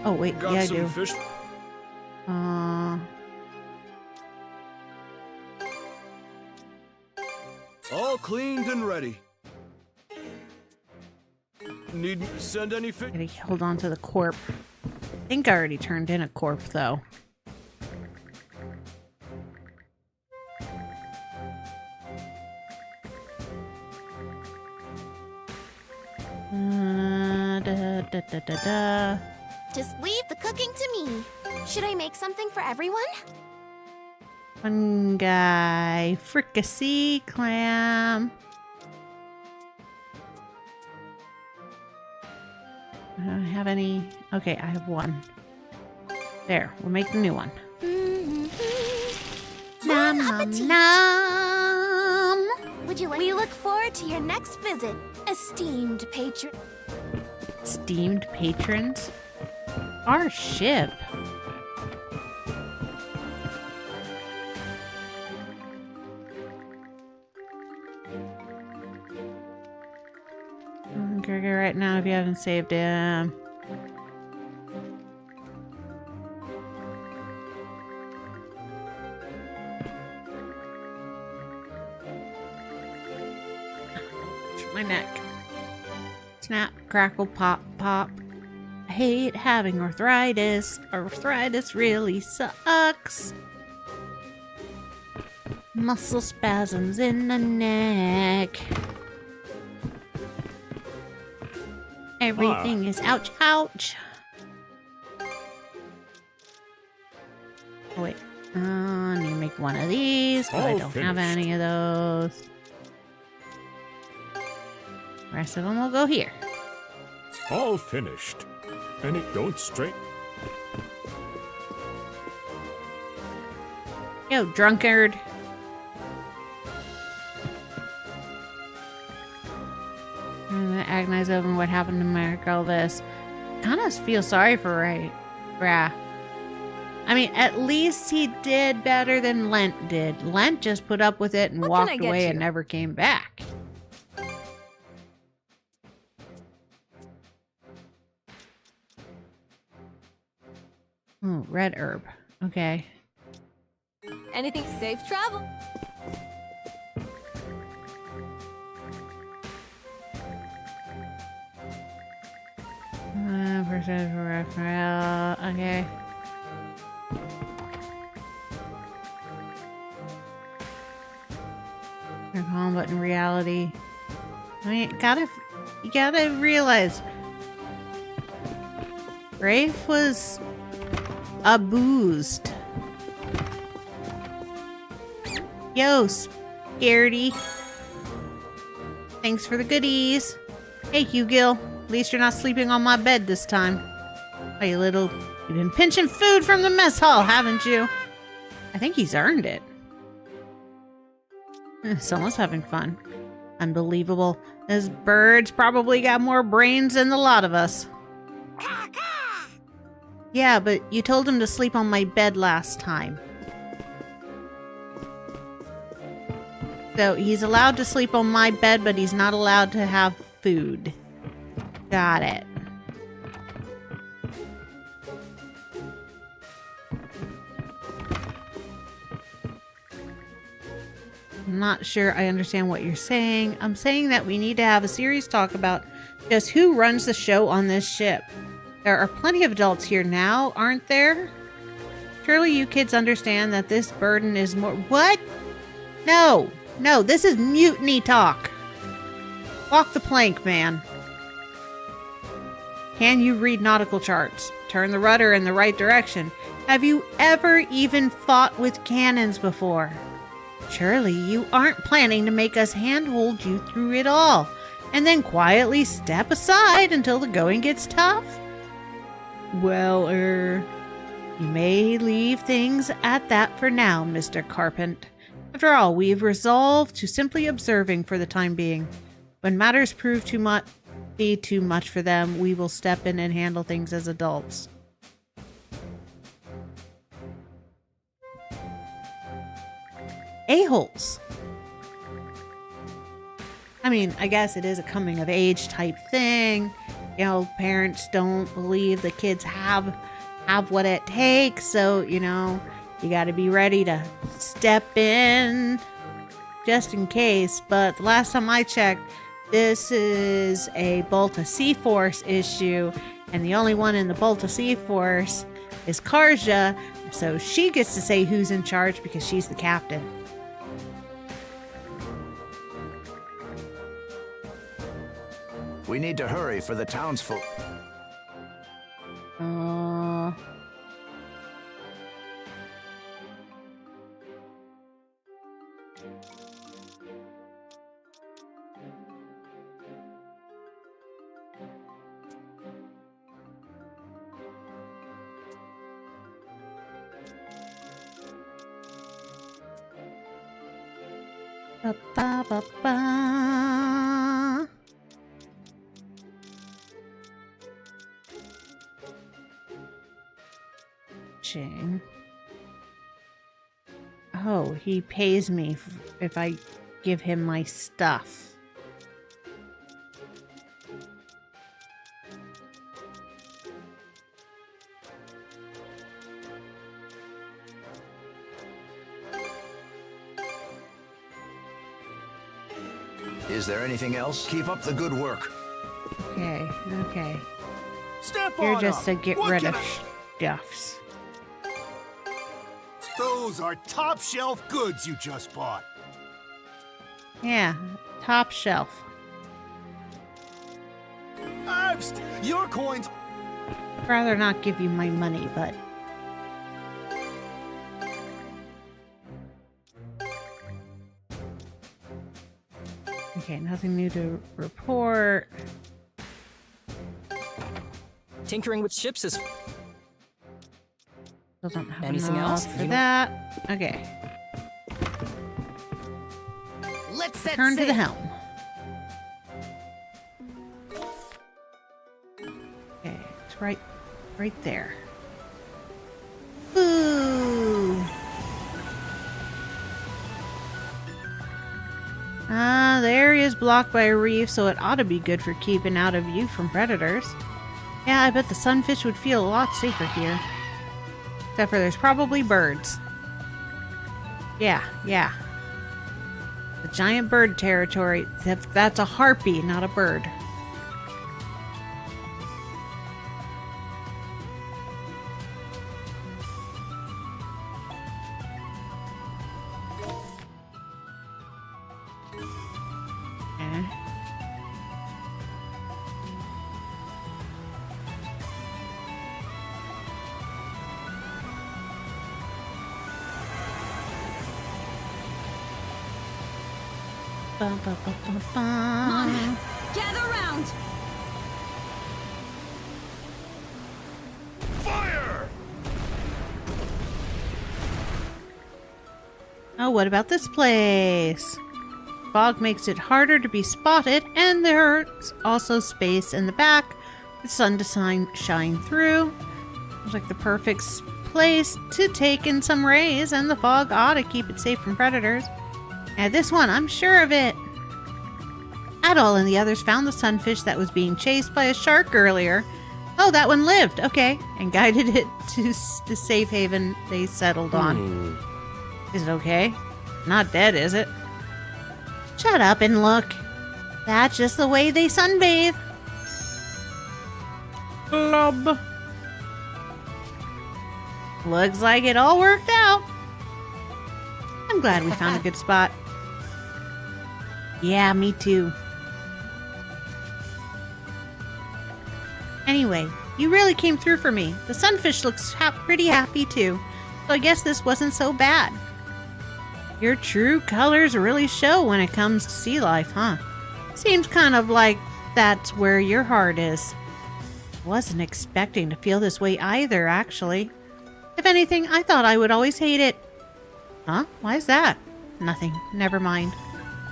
Oh wait, yeah I do. Fish. All cleaned and ready. Need me to send any fish? Gotta hold on to the corp. I think I already turned in a corp though. Just leave the cooking to me. Should I make something for everyone? One guy, fricassee clam. I don't have any. Okay, I have one. There, we'll make the new one. Nom, nom, nom. Would you like? We look forward to your next visit, esteemed patron. Esteemed patrons? Our ship. Gregor, right now if you haven't saved him. My neck. Snap, crackle, pop, pop. I hate having arthritis. Arthritis really sucks. Muscle spasms in the neck. Everything is ouch, ouch. Oh, wait. I need to make one of these, but I don't have any of those. The rest of them will go here. All finished. And it don't straight. Yo, drunkard. I'm gonna agonize over what happened to my girl this. Kind of feel sorry for Raph. I mean, at least he did better than Lent did. Lent just put up with it and walked away and never came back. Oh, red herb. Okay. Anything safe travel? Percent for Raphael. Okay. Calm, but in reality, I mean, you gotta realize, Rafe was abused. Yo, Scaredy. Thanks for the goodies. Hey, Hugh Gill. At least you're not sleeping on my bed this time. Hey, you've been pinching food from the mess hall, haven't you? I think he's earned it. Someone's having fun. Unbelievable. This bird's probably got more brains than the lot of us. Yeah, but you told him to sleep on my bed last time. So he's allowed to sleep on my bed, but he's not allowed to have food. Got it. I'm not sure I understand what you're saying. I'm saying that we need to have a serious talk about just who runs the show on this ship. There are plenty of adults here now, aren't there? Surely you kids understand that this burden is more— What? No, this is mutiny talk. Walk the plank, man. Can you read nautical charts? Turn the rudder in the right direction. Have you ever even fought with cannons before? Surely you aren't planning to make us handhold you through it all, and then quietly step aside until the going gets tough? Well, you may leave things at that for now, Mr. Carpent. After all, we've resolved to simply observing for the time being. When matters prove too much for them, we will step in and handle things as adults. A-holes. I mean, I guess it is a coming of age type thing. You know, parents don't believe the kids have what it takes, so, you know, you got to be ready to step in just in case. But the last time I checked, this is a Balta Sea Force issue, and the only one in the Balta Sea Force is Karja, so she gets to say who's in charge because she's the captain. We need to hurry for the townsfolk. Ba-ba-ba-ba. Ching. Oh, he pays me if I give him my stuff. Is there anything else? Keep up the good work. Okay. Step You're on just up. to get What rid can of I- stuffs. Those are top shelf goods you just bought. Yeah, top shelf. Your coins. I'd rather not give you my money, but... Okay, nothing new to report. Tinkering with ships is... Still don't have Anything enough else? for that. Okay. Let's set Turn to the helm. Okay, it's right there. Ooh. The area is blocked by a reef, so it ought to be good for keeping out of view from predators. Yeah, I bet the sunfish would feel a lot safer here. Except for there's probably birds. Yeah. The giant bird territory. That's a harpy, not a bird. Come on, gather round. Fire! Oh, what about this place? Fog makes it harder to be spotted, and there's also space in the back for the sun to shine through. Looks like the perfect place to take in some rays, and the fog ought to keep it safe from predators. And this one, I'm sure of it. Adol and the others found the sunfish that was being chased by a shark earlier. Oh, that one lived. Okay. And guided it to the safe haven they settled on. Is it okay? Not dead, is it? Shut up and look. That's just the way they sunbathe. Glub. Looks like it all worked out. I'm glad we found a good spot. Yeah, me too. Anyway, you really came through for me. The sunfish looks pretty happy too, so I guess this wasn't so bad. Your true colors really show when it comes to sea life, huh? Seems kind of like that's where your heart is. Wasn't expecting to feel this way either, actually. If anything, I thought I would always hate it. Huh? Why is that? Nothing. Never mind.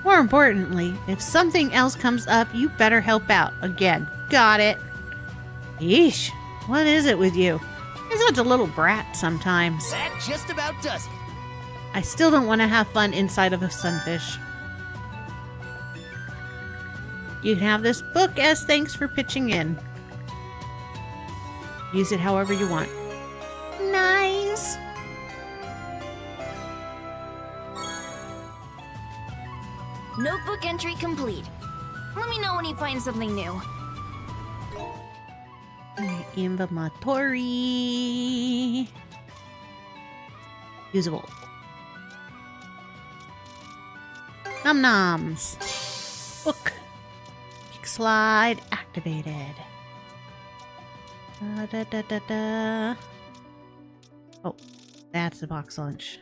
More importantly, if something else comes up, you better help out. Again. Got it. Yeesh. What is it with you? You're such a little brat sometimes. That just about does it. I still don't want to have fun inside of a sunfish. You can have this book as thanks for pitching in. Use it however you want. Nice. Notebook entry complete. Let me know when you find something new. Inventory. Usable. Num noms. Book. Kick slide activated. Oh, that's the box lunch.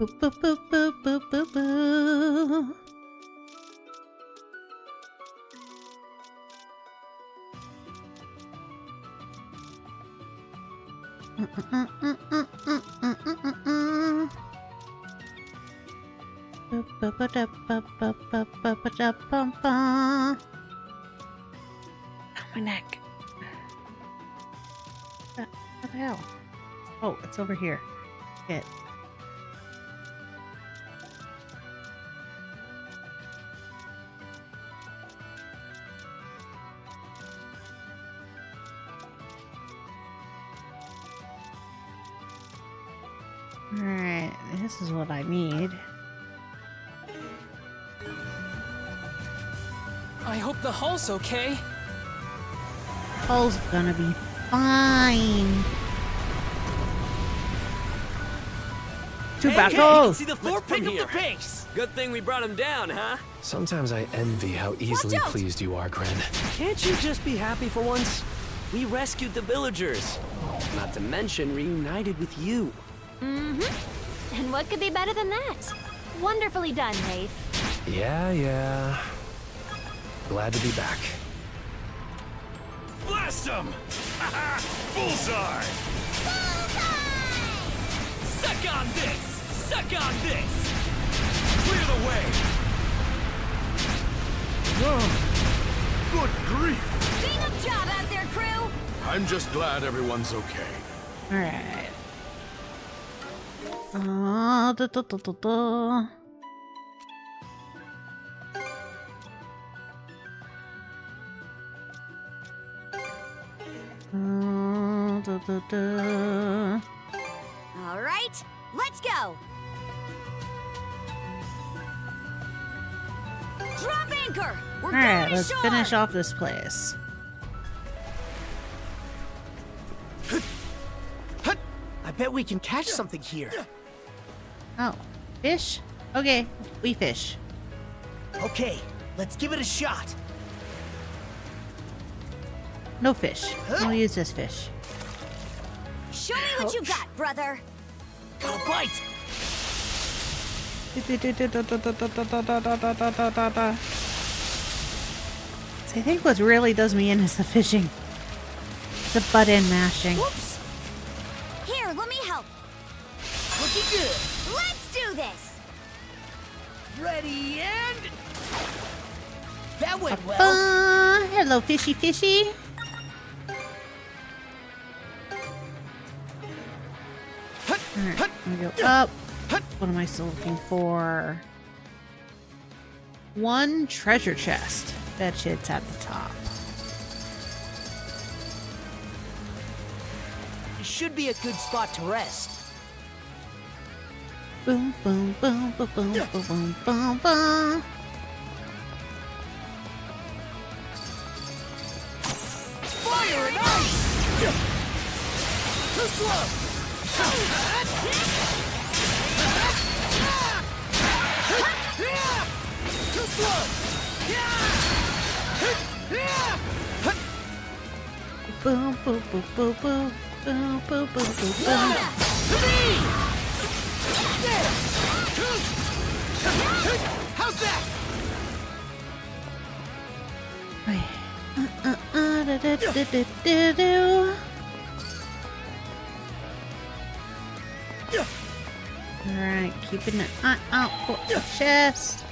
Boop, boop, boop, boop, boop, boop, boop. My neck. What the hell? Oh, it's over here. It. Alright, this is what I need. I hope the hull's okay. Hull's gonna be fine. Tobacco! See the floor from here. Pick up the pace. Good thing we brought him down, huh? Sometimes I envy how easily pleased you are, Gren. Can't you just be happy for once? We rescued the villagers. Not to mention reunited with you. Mm-hmm. And what could be better than that? Wonderfully done, Rafe. Yeah. Glad to be back. Blast him! Bullseye! Suck on this! Suck on this! Clear the way! Oh, good grief! Clean up job out there, crew! I'm just glad everyone's okay. Alright. All right, let's go. Drop anchor. We're Alright, going let's ashore. finish off this place. I bet we can catch something here. Oh, fish? Okay, we fish. Okay, let's give it a shot. No fish. I'll use this fish. Show me what you got, brother. Got a bite. So I think what really does me in is the fishing. The butt-in mashing. Whoops. Here, let me help. Looking good. Let's do this. Ready and... That went well. Hello, fishy fishy. Alright, I'm gonna go up. What am I still looking for? One treasure chest. Bet you it's at the top. It should be a good spot to rest. Boom, boom, boom, boom, boom, boom, boom, boom, boom. Fire and ice! Too slow! Too slow! Boom, boom, boom, boom, boom, boom, boom, boom, boom, boom. How's that? Alright, keeping an eye out for the chest.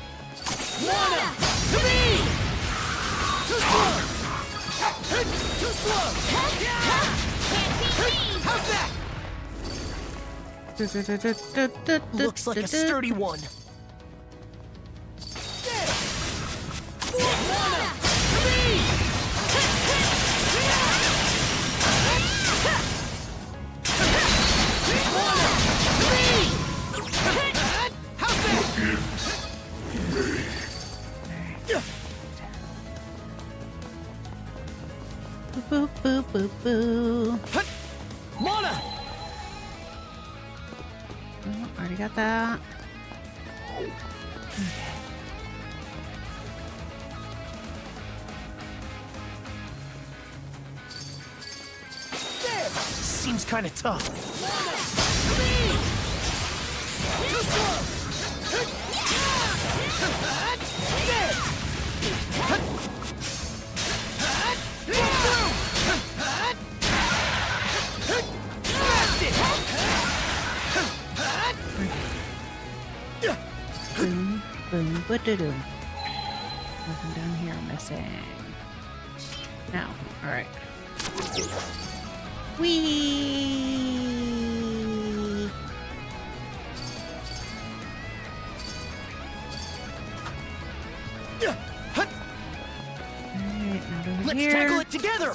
Lana! To me! Too slow! Too slow! How's that? Looks like a sturdy one. Lana! To me! Boo, boo, boo, boo. Mana! Oh, already got that. Seems kind of tough. Boom, boom, ba-da-doom. Nothing down here missing. Now, alright. Whee! Alright, now over Let's here. tackle it together!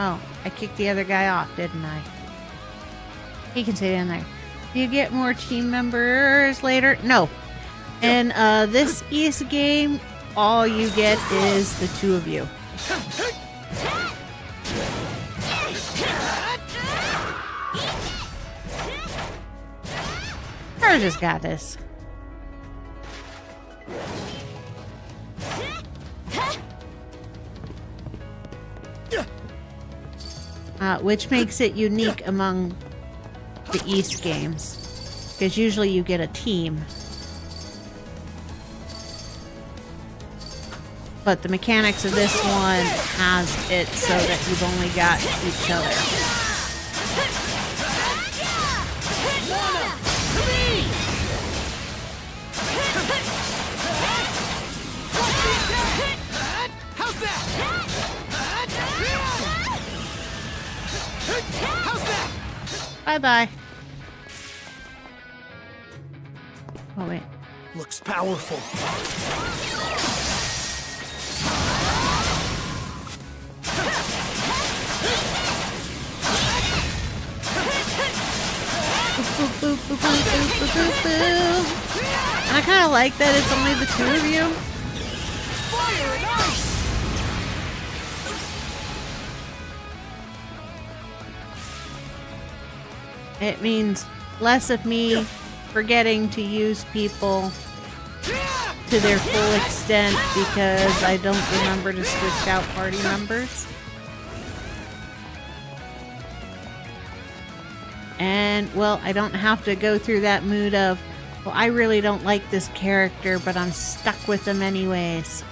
Oh, I kicked the other guy off, didn't I? He can stay in there. Do you get more team members later? No. In this East game, all you get is the two of you. I just got this. Which makes it unique among the East games, because usually you get a team. But the mechanics of this one has it so that you've only got each other. Bye-bye. Oh, wait. Looks powerful. And I kind of like that it's only the two of you. Fire and ice! It means less of me forgetting to use people to their full extent because I don't remember to switch out party members. And, well, I don't have to go through that mood of, well, I really don't like this character, but I'm stuck with them anyways.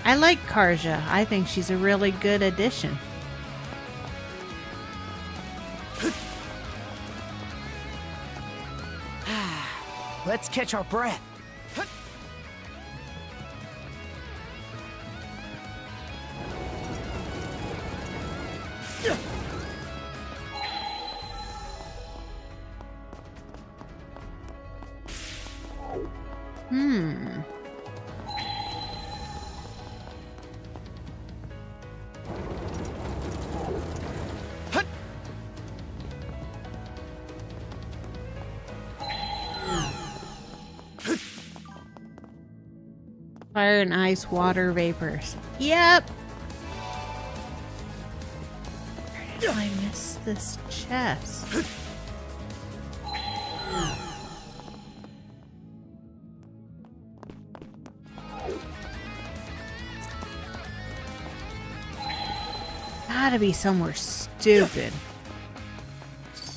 I like Karja. I think she's a really good addition. Let's catch our breath. Fire and ice, water, vapors. Yep. Where did I miss this chest? Gotta be somewhere stupid.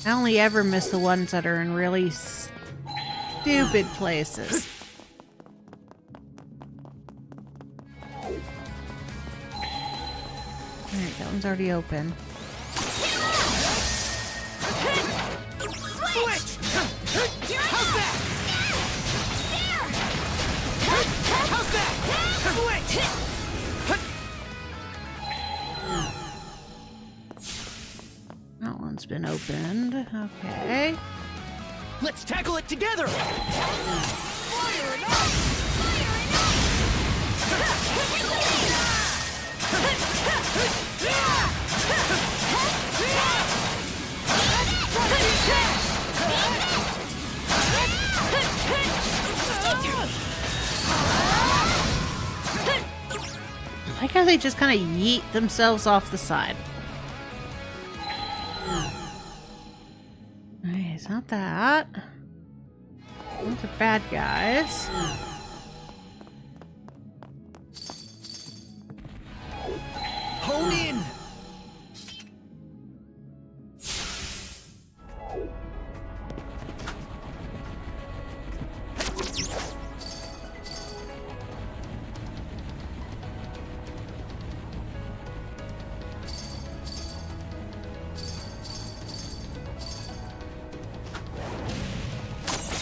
I only ever miss the ones that are in really stupid places. Alright, that one's already open. Switch! How's that? How's that? Switch! That one's been opened. Okay. Let's tackle it together! Fire and ice! I like how they just kind of yeet themselves off the side. Alright, it's not that. Those are bad guys. Hone in!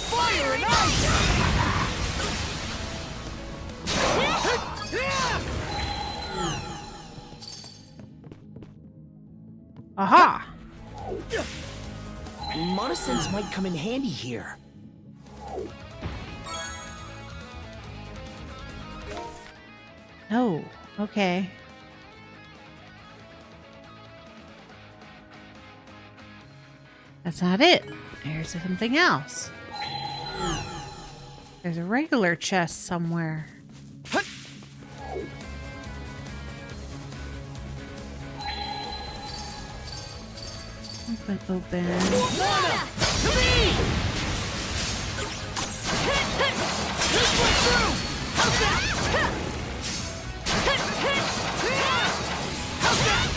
Fire and ice! Aha! Monosense might come in handy here. Oh, okay. That's not it. There's something else. There's a regular chest somewhere. Open. Lana! To me! This way through! How's that? How's that?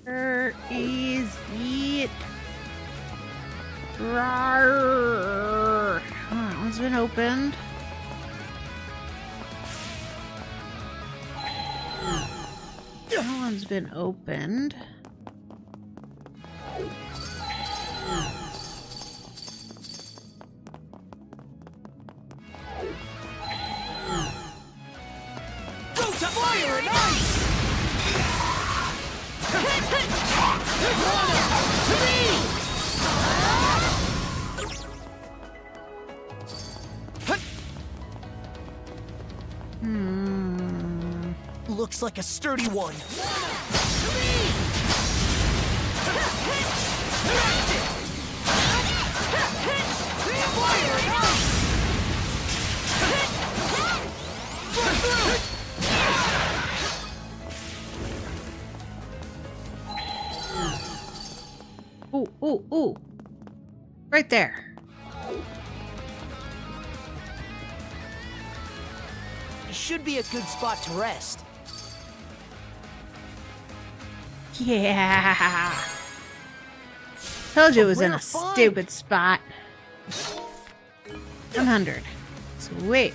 Where is it? Rawr. Oh, that one's been opened. That one's been opened. Go to fire and ice! Lana! To me! Looks like a sturdy one. Ooh, ooh, ooh. Right there. Should be a good spot to rest. Yeah. Told you it was in a stupid spot. 100. Sweet.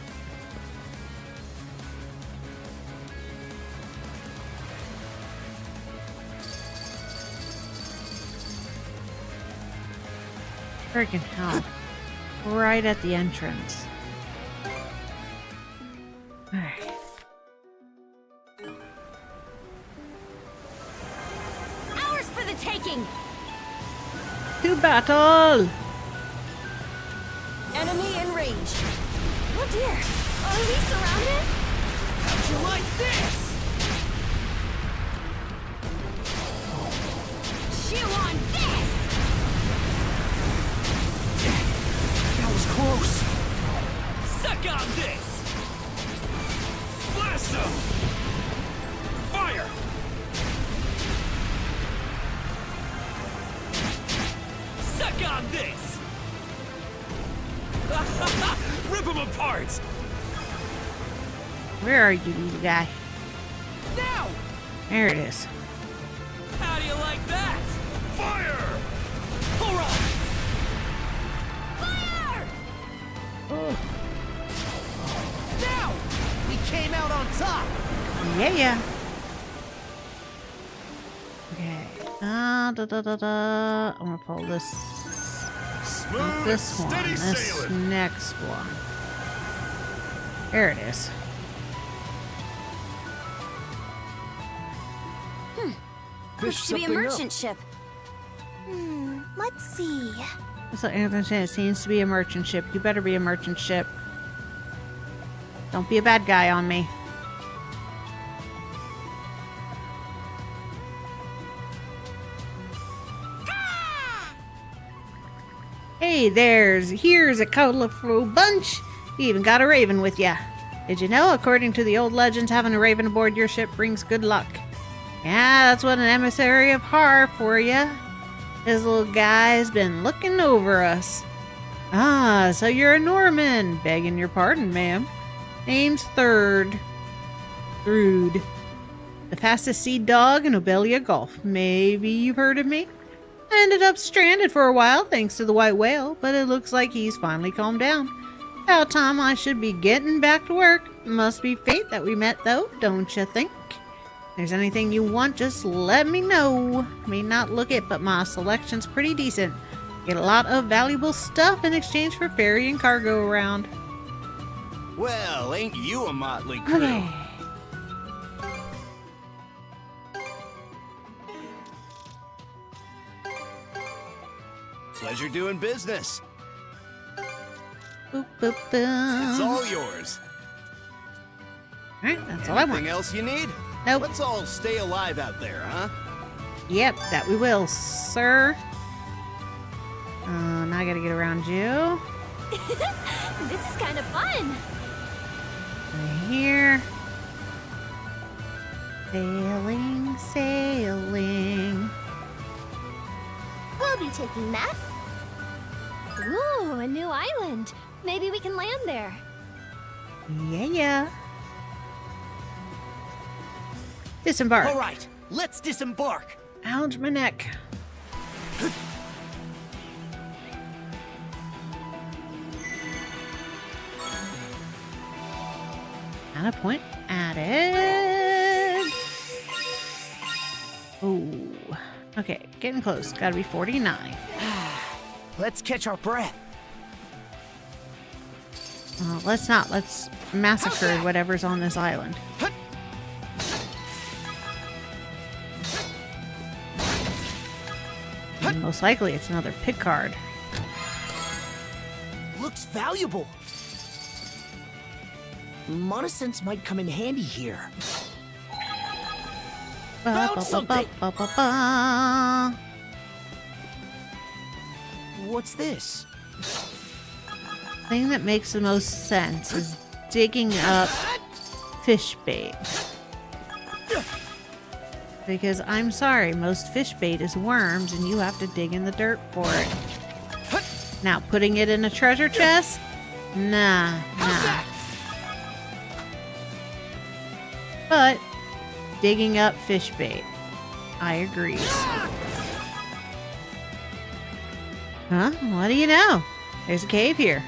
Freaking hell. Right at the entrance. Alright. Ours for the taking! To battle! Enemy in range. range. Oh dear, are we surrounded? How'd you like this? Chew on this! That was close. Suck on this! Blast him! Fire! Suck on this! Rip him apart! Where are you, little guy? Now! There it is. How do you like that? Fire! Hurrah! Fire! Now! We came out on top! Yeah. Okay. I'm gonna pull this. Smooth This one. steady This sailing. next one. There it is. Fish To be a something up. merchant ship. Let's see. So it seems to be a merchant ship. You better be a merchant ship. Don't be a bad guy on me. Hey, here's a colorful bunch. You even got a raven with ya. Did you know, according to the old legends, having a raven aboard your ship brings good luck? Yeah, that's what an emissary of Har for ya. This little guy's been looking over us. Ah, so you're a Norman. Begging your pardon, ma'am. Name's Thrude. The fastest sea dog in Obelia Gulf. Maybe you've heard of me? I ended up stranded for a while thanks to the white whale, but it looks like he's finally calmed down. About time I should be getting back to work. Must be fate that we met though, don't you think? If there's anything you want, just let me know. May not look it, but my selection's pretty decent. Get a lot of valuable stuff in exchange for ferry and cargo around. Well, ain't you a motley crew? Okay. Pleasure doing business. Boop, boop, It's boop. all yours. Alright, that's all I want. Anything else you need? Nope. Let's all stay alive out there, huh? Yep, that we will, sir. Now I gotta get around you. This is kind of fun. Right here. Sailing, sailing. We'll be taking that. Ooh, a new island. Maybe we can land there. Yeah. Disembark. All right, let's disembark. Ouch, my neck. And a point added. Ooh. Okay, getting close. Gotta be 49. Let's catch our breath. Let's not. Let's massacre whatever's on this island. And most likely it's another pick card. Looks valuable. Monosense might come in handy here. Found something. What's this? Thing that makes the most sense is digging up fish bait. Because I'm sorry, most fish bait is worms and you have to dig in the dirt for it. Now, putting it in a treasure chest? Nah. But digging up fish bait, I agree. Huh? What do you know? There's a cave here.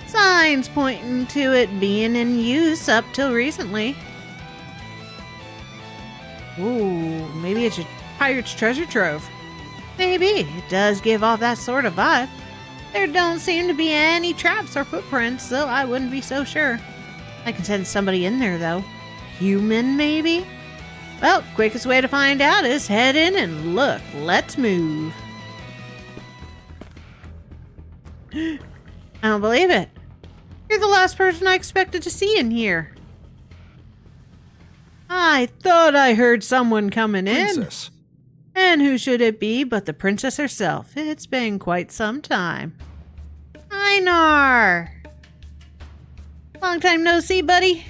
Signs pointing to it being in use up till recently. Ooh, maybe it's a pirate's treasure trove. Maybe. It does give off that sort of vibe. There don't seem to be any traps or footprints, so I wouldn't be so sure. I can send somebody in there, though. Human, maybe? Well, quickest way to find out is head in and look. Let's move. I don't believe it. You're the last person I expected to see in here. I thought I heard someone coming in. Princess. And who should it be but the princess herself? It's been quite some time. Einar! Long time no see, buddy.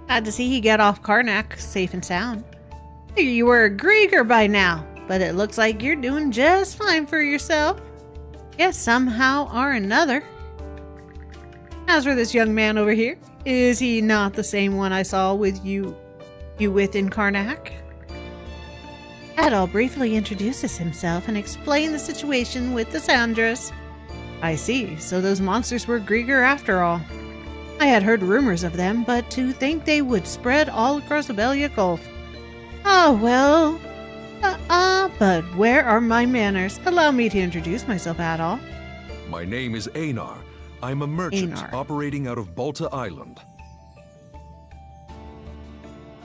Glad to see you get off Karnak safe and sound. Figure you were a Grieger by now, but it looks like you're doing just fine for yourself. Yes, somehow or another. As for this young man over here, is he not the same one I saw with you with in Karnak? Adol briefly introduces himself and explains the situation with the Sandras. I see, so those monsters were Grieger after all. I had heard rumors of them, but to think they would spread all across Abelia Gulf. Oh well. But where are my manners? Allow me to introduce myself, Adol. My name is Einar. I'm a merchant operating out of Balta Island.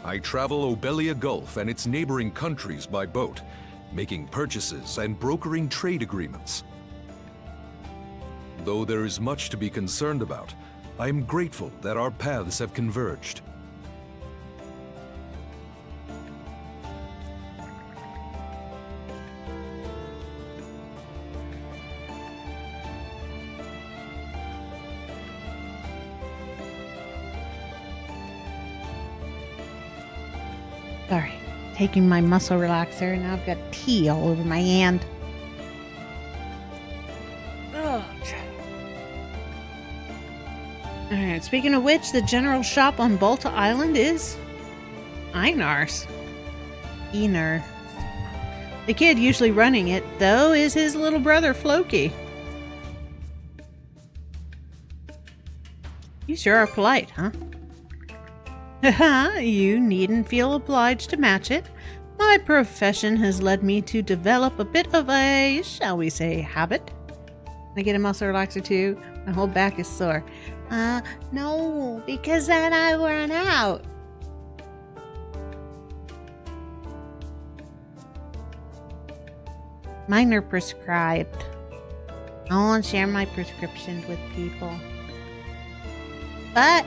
I travel Obelia Gulf and its neighboring countries by boat, making purchases and brokering trade agreements. Though there is much to be concerned about, I am grateful that our paths have converged. Sorry, taking my muscle relaxer and now I've got tea all over my hand. Alright, speaking of which, the general shop on Balta Island is Einar's. Einar. The kid usually running it, though, is his little brother Floki. You sure are polite, huh? Haha, you needn't feel obliged to match it. My profession has led me to develop a bit of a, shall we say, habit. Can I get a muscle relaxer too? My whole back is sore. No, because then I run out. Mine are prescribed. I won't share my prescriptions with people. But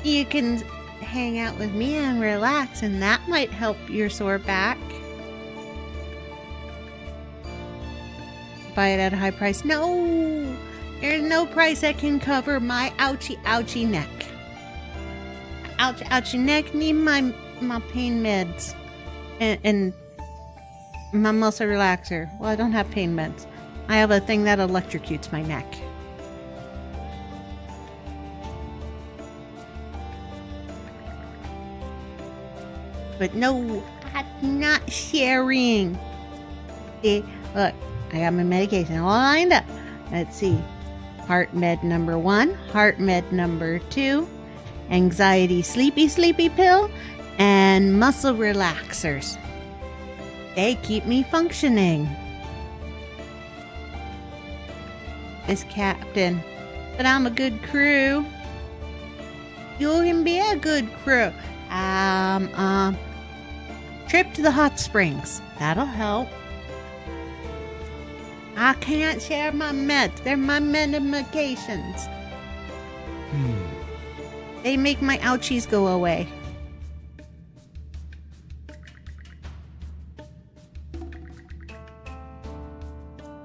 you can hang out with me and relax, and that might help your sore back. Buy it at a high price. No! There's no price that can cover my ouchie neck. Ouchie neck, need my pain meds. And my muscle relaxer. Well, I don't have pain meds. I have a thing that electrocutes my neck. But no, I'm not sharing. See, look, I got my medication all lined up. Let's see. Heart med number 1, heart med number 2, anxiety sleepy pill, and muscle relaxers. They keep me functioning. This captain, but I'm a good crew. You can be a good crew. Trip to the hot springs. That'll help. I can't share my meds. They're my medications. They make my ouchies go away.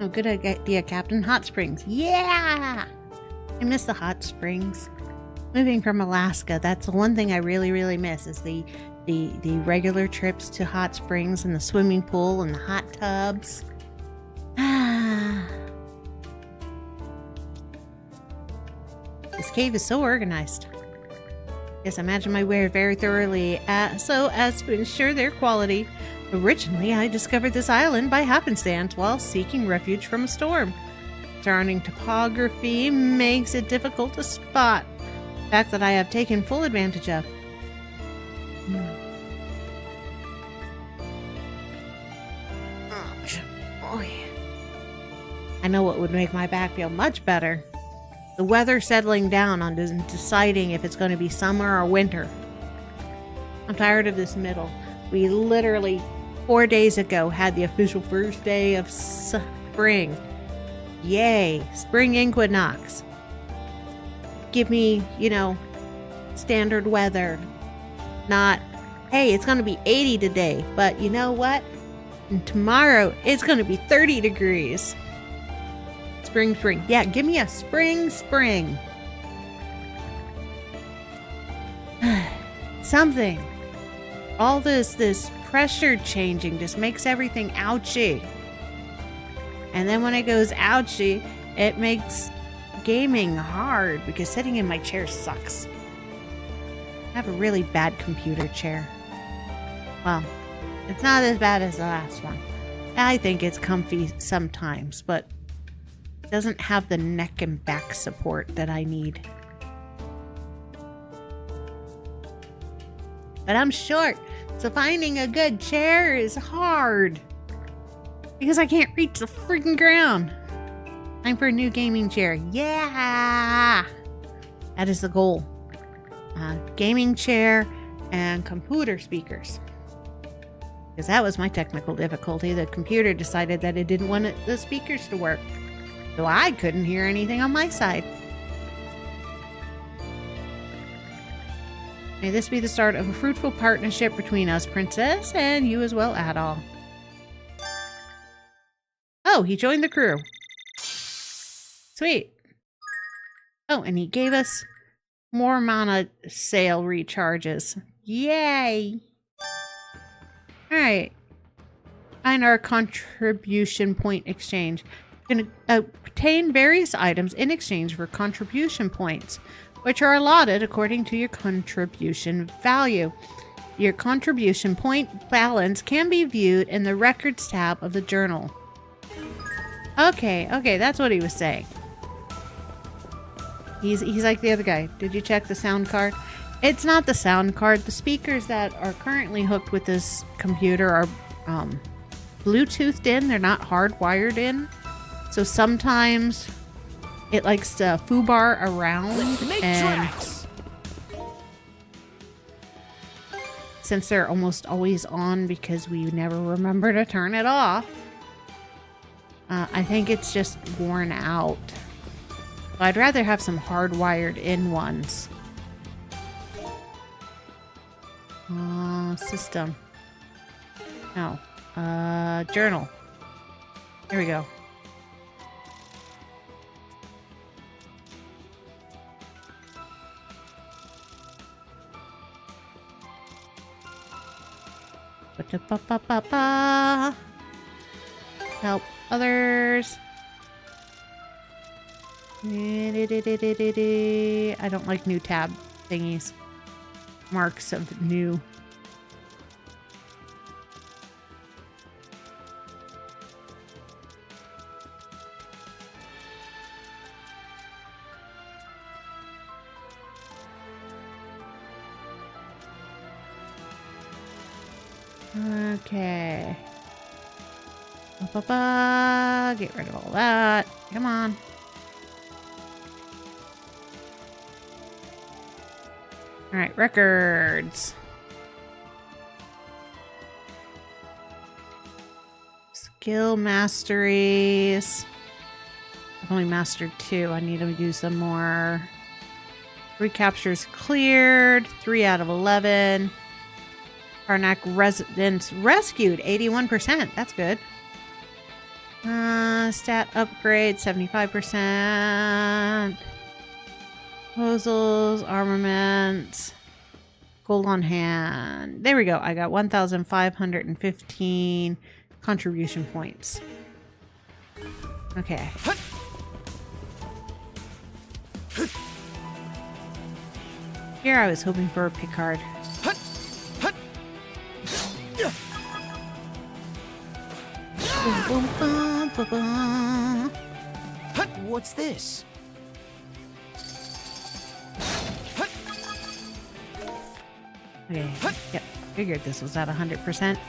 Oh, good idea, Captain. Hot springs. Yeah! I miss the hot springs. Moving from Alaska, that's the one thing I really miss is the regular trips to hot springs and the swimming pool and the hot tubs. This cave is so organized. Yes, I imagine my wear very thoroughly so as to ensure their quality. Originally, I discovered this island by happenstance while seeking refuge from a storm. Surrounding topography makes it difficult to spot. Fact that I have taken full advantage of. I know what would make my back feel much better. The weather settling down on deciding if it's going to be summer or winter. I'm tired of this middle. We literally 4 days ago had the official first day of spring. Yay, spring equinox. Give me, you know, standard weather. Not, hey, it's going to be 80 today, but you know what? And tomorrow it's going to be 30 degrees. Spring, spring. Yeah, give me a spring, spring. Something. All this pressure changing just makes everything ouchy. And then when it goes ouchy, it makes gaming hard because sitting in my chair sucks. I have a really bad computer chair. Well, it's not as bad as the last one. I think it's comfy sometimes, but it doesn't have the neck and back support that I need. But I'm short, so finding a good chair is hard. Because I can't reach the freaking ground. Time for a new gaming chair. Yeah! That is the goal. Gaming chair and computer speakers. Because that was my technical difficulty. The computer decided that it didn't want the speakers to work. So I couldn't hear anything on my side. May this be the start of a fruitful partnership between us, Princess, and you as well, Adol. Oh, he joined the crew. Sweet. Oh, and he gave us more mana sale recharges. Yay! Alright. Find our contribution point exchange. You can obtain various items in exchange for contribution points, which are allotted according to your contribution value. Your contribution point balance can be viewed in the records tab of the journal. Okay, that's what he was saying. He's like the other guy. Did you check the sound card? It's not the sound card. The speakers that are currently hooked with this computer are Bluetoothed in. They're not hardwired in. So sometimes it likes to foobar around. And since they're almost always on because we never remember to turn it off, I think it's just worn out. I'd rather have some hardwired in ones. System. No. Journal. There we go. Ba-da-ba-ba-ba-ba. Help others. I don't like new tab thingies. Marks of new. Okay. Ba-ba-ba. Get rid of all that. Come on. Alright, records. Skill masteries. I've only mastered 2. I need to do some more. Recaptures cleared. 3 out of 11. Karnak residents rescued. 81%. That's good. Stat upgrade. 75%. Proposals, armaments, gold on hand. There we go. I got 1,515 contribution points. Okay. Here I was hoping for a Picard. What's this? Okay, yep, figured this was at 100%.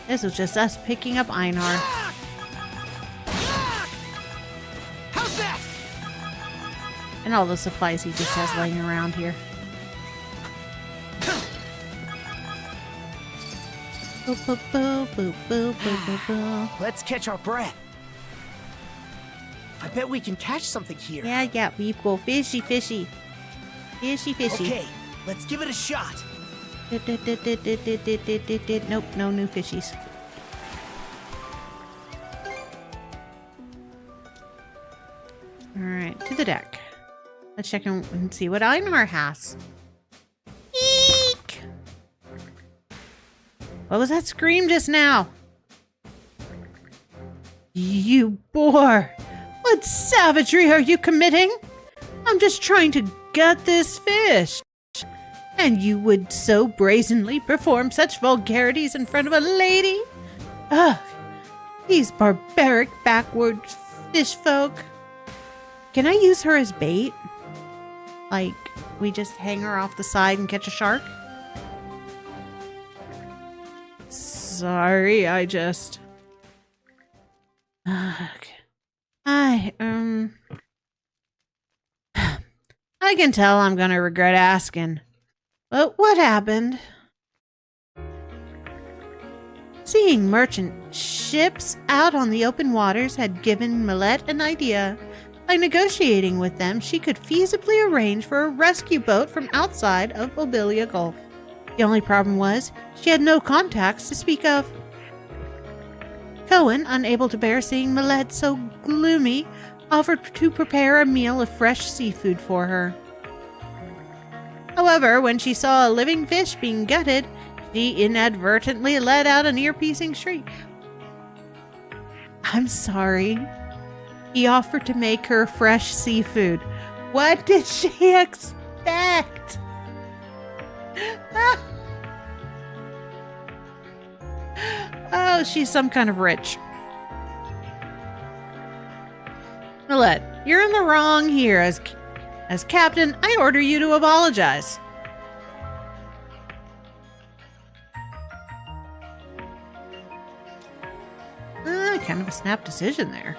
This was just us picking up Einar. How's that? And all the supplies he just has laying around here. Boo, boo, boo, boo, boo, boo, boo, boo. Let's catch our breath. I bet we can catch something here. Yeah, we go fishy, fishy. Fishy, fishy. Okay, let's give it a shot. Nope, no new fishies. Alright, to the deck. Let's check in and see what Einar has. Eek! What was that scream just now? You boar! What savagery are you committing? I'm just trying to gut this fish. And you would so brazenly perform such vulgarities in front of a lady? Ugh! These barbaric backward fish folk. Can I use her as bait? Like, we just hang her off the side and catch a shark? Sorry, I just... I can tell I'm gonna regret asking. But what happened? Seeing merchant ships out on the open waters had given Milette an idea. By negotiating with them, she could feasibly arrange for a rescue boat from outside of Obelia Gulf. The only problem was, she had no contacts to speak of. Cohen, unable to bear seeing Milette so gloomy, offered to prepare a meal of fresh seafood for her. However, when she saw a living fish being gutted, she inadvertently let out an ear-piercing shriek. I'm sorry. He offered to make her fresh seafood. What did she expect? Oh, she's some kind of rich. Milette, you're in the wrong here. As captain, I order you to apologize. Kind of a snap decision there.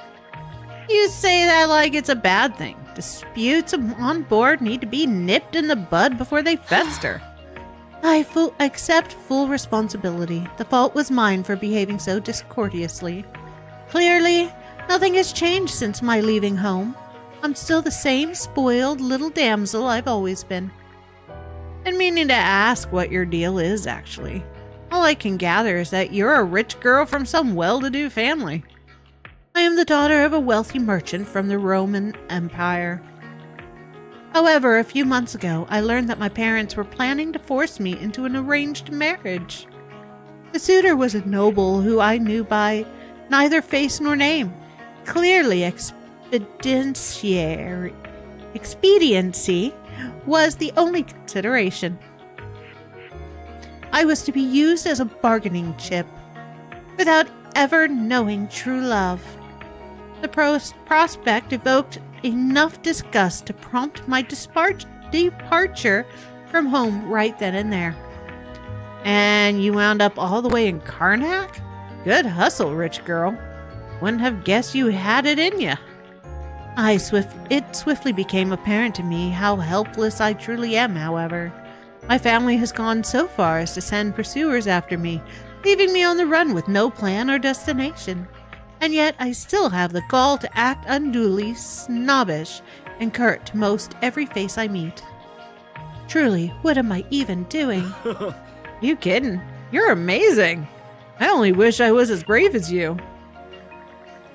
You say that like it's a bad thing. Disputes on board need to be nipped in the bud before they fester. I accept full responsibility. The fault was mine for behaving so discourteously. Clearly, nothing has changed since my leaving home. I'm still the same spoiled little damsel I've always been. And meaning to ask what your deal is, actually. All I can gather is that you're a rich girl from some well-to-do family. I am the daughter of a wealthy merchant from the Roman Empire. However, a few months ago, I learned that my parents were planning to force me into an arranged marriage. The suitor was a noble who I knew by neither face nor name. Clearly, expediency was the only consideration. I was to be used as a bargaining chip, without ever knowing true love. The prospect evoked enough disgust to prompt my departure from home right then and there. And you wound up all the way in Karnak? Good hustle, rich girl. Wouldn't have guessed you had it in you. It swiftly became apparent to me how helpless I truly am, however. My family has gone so far as to send pursuers after me, leaving me on the run with no plan or destination. And yet I still have the gall to act unduly snobbish and curt to most every face I meet. Truly, what am I even doing? You kidding? You're amazing. I only wish I was as brave as you.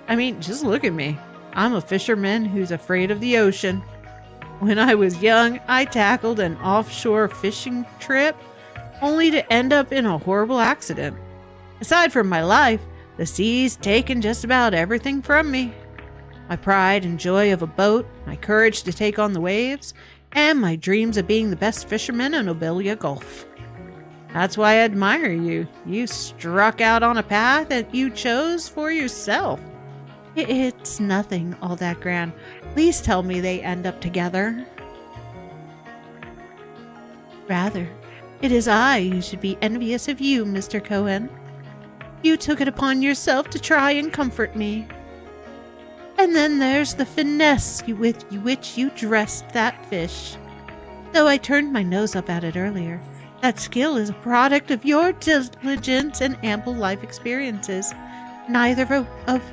I mean, just look at me. I'm a fisherman who's afraid of the ocean. When I was young, I tackled an offshore fishing trip, only to end up in a horrible accident. Aside from my life, the sea's taken just about everything from me. My pride and joy of a boat, my courage to take on the waves, and my dreams of being the best fisherman in Obelia Gulf. That's why I admire you. You struck out on a path that you chose for yourself. It's nothing all that grand. Please tell me they end up together. Rather, it is I who should be envious of you, Mr. Cohen. You took it upon yourself to try and comfort me. And then there's the finesse with which you dressed that fish. Though I turned my nose up at it earlier, That skill is a product of your diligence and ample life experiences, neither of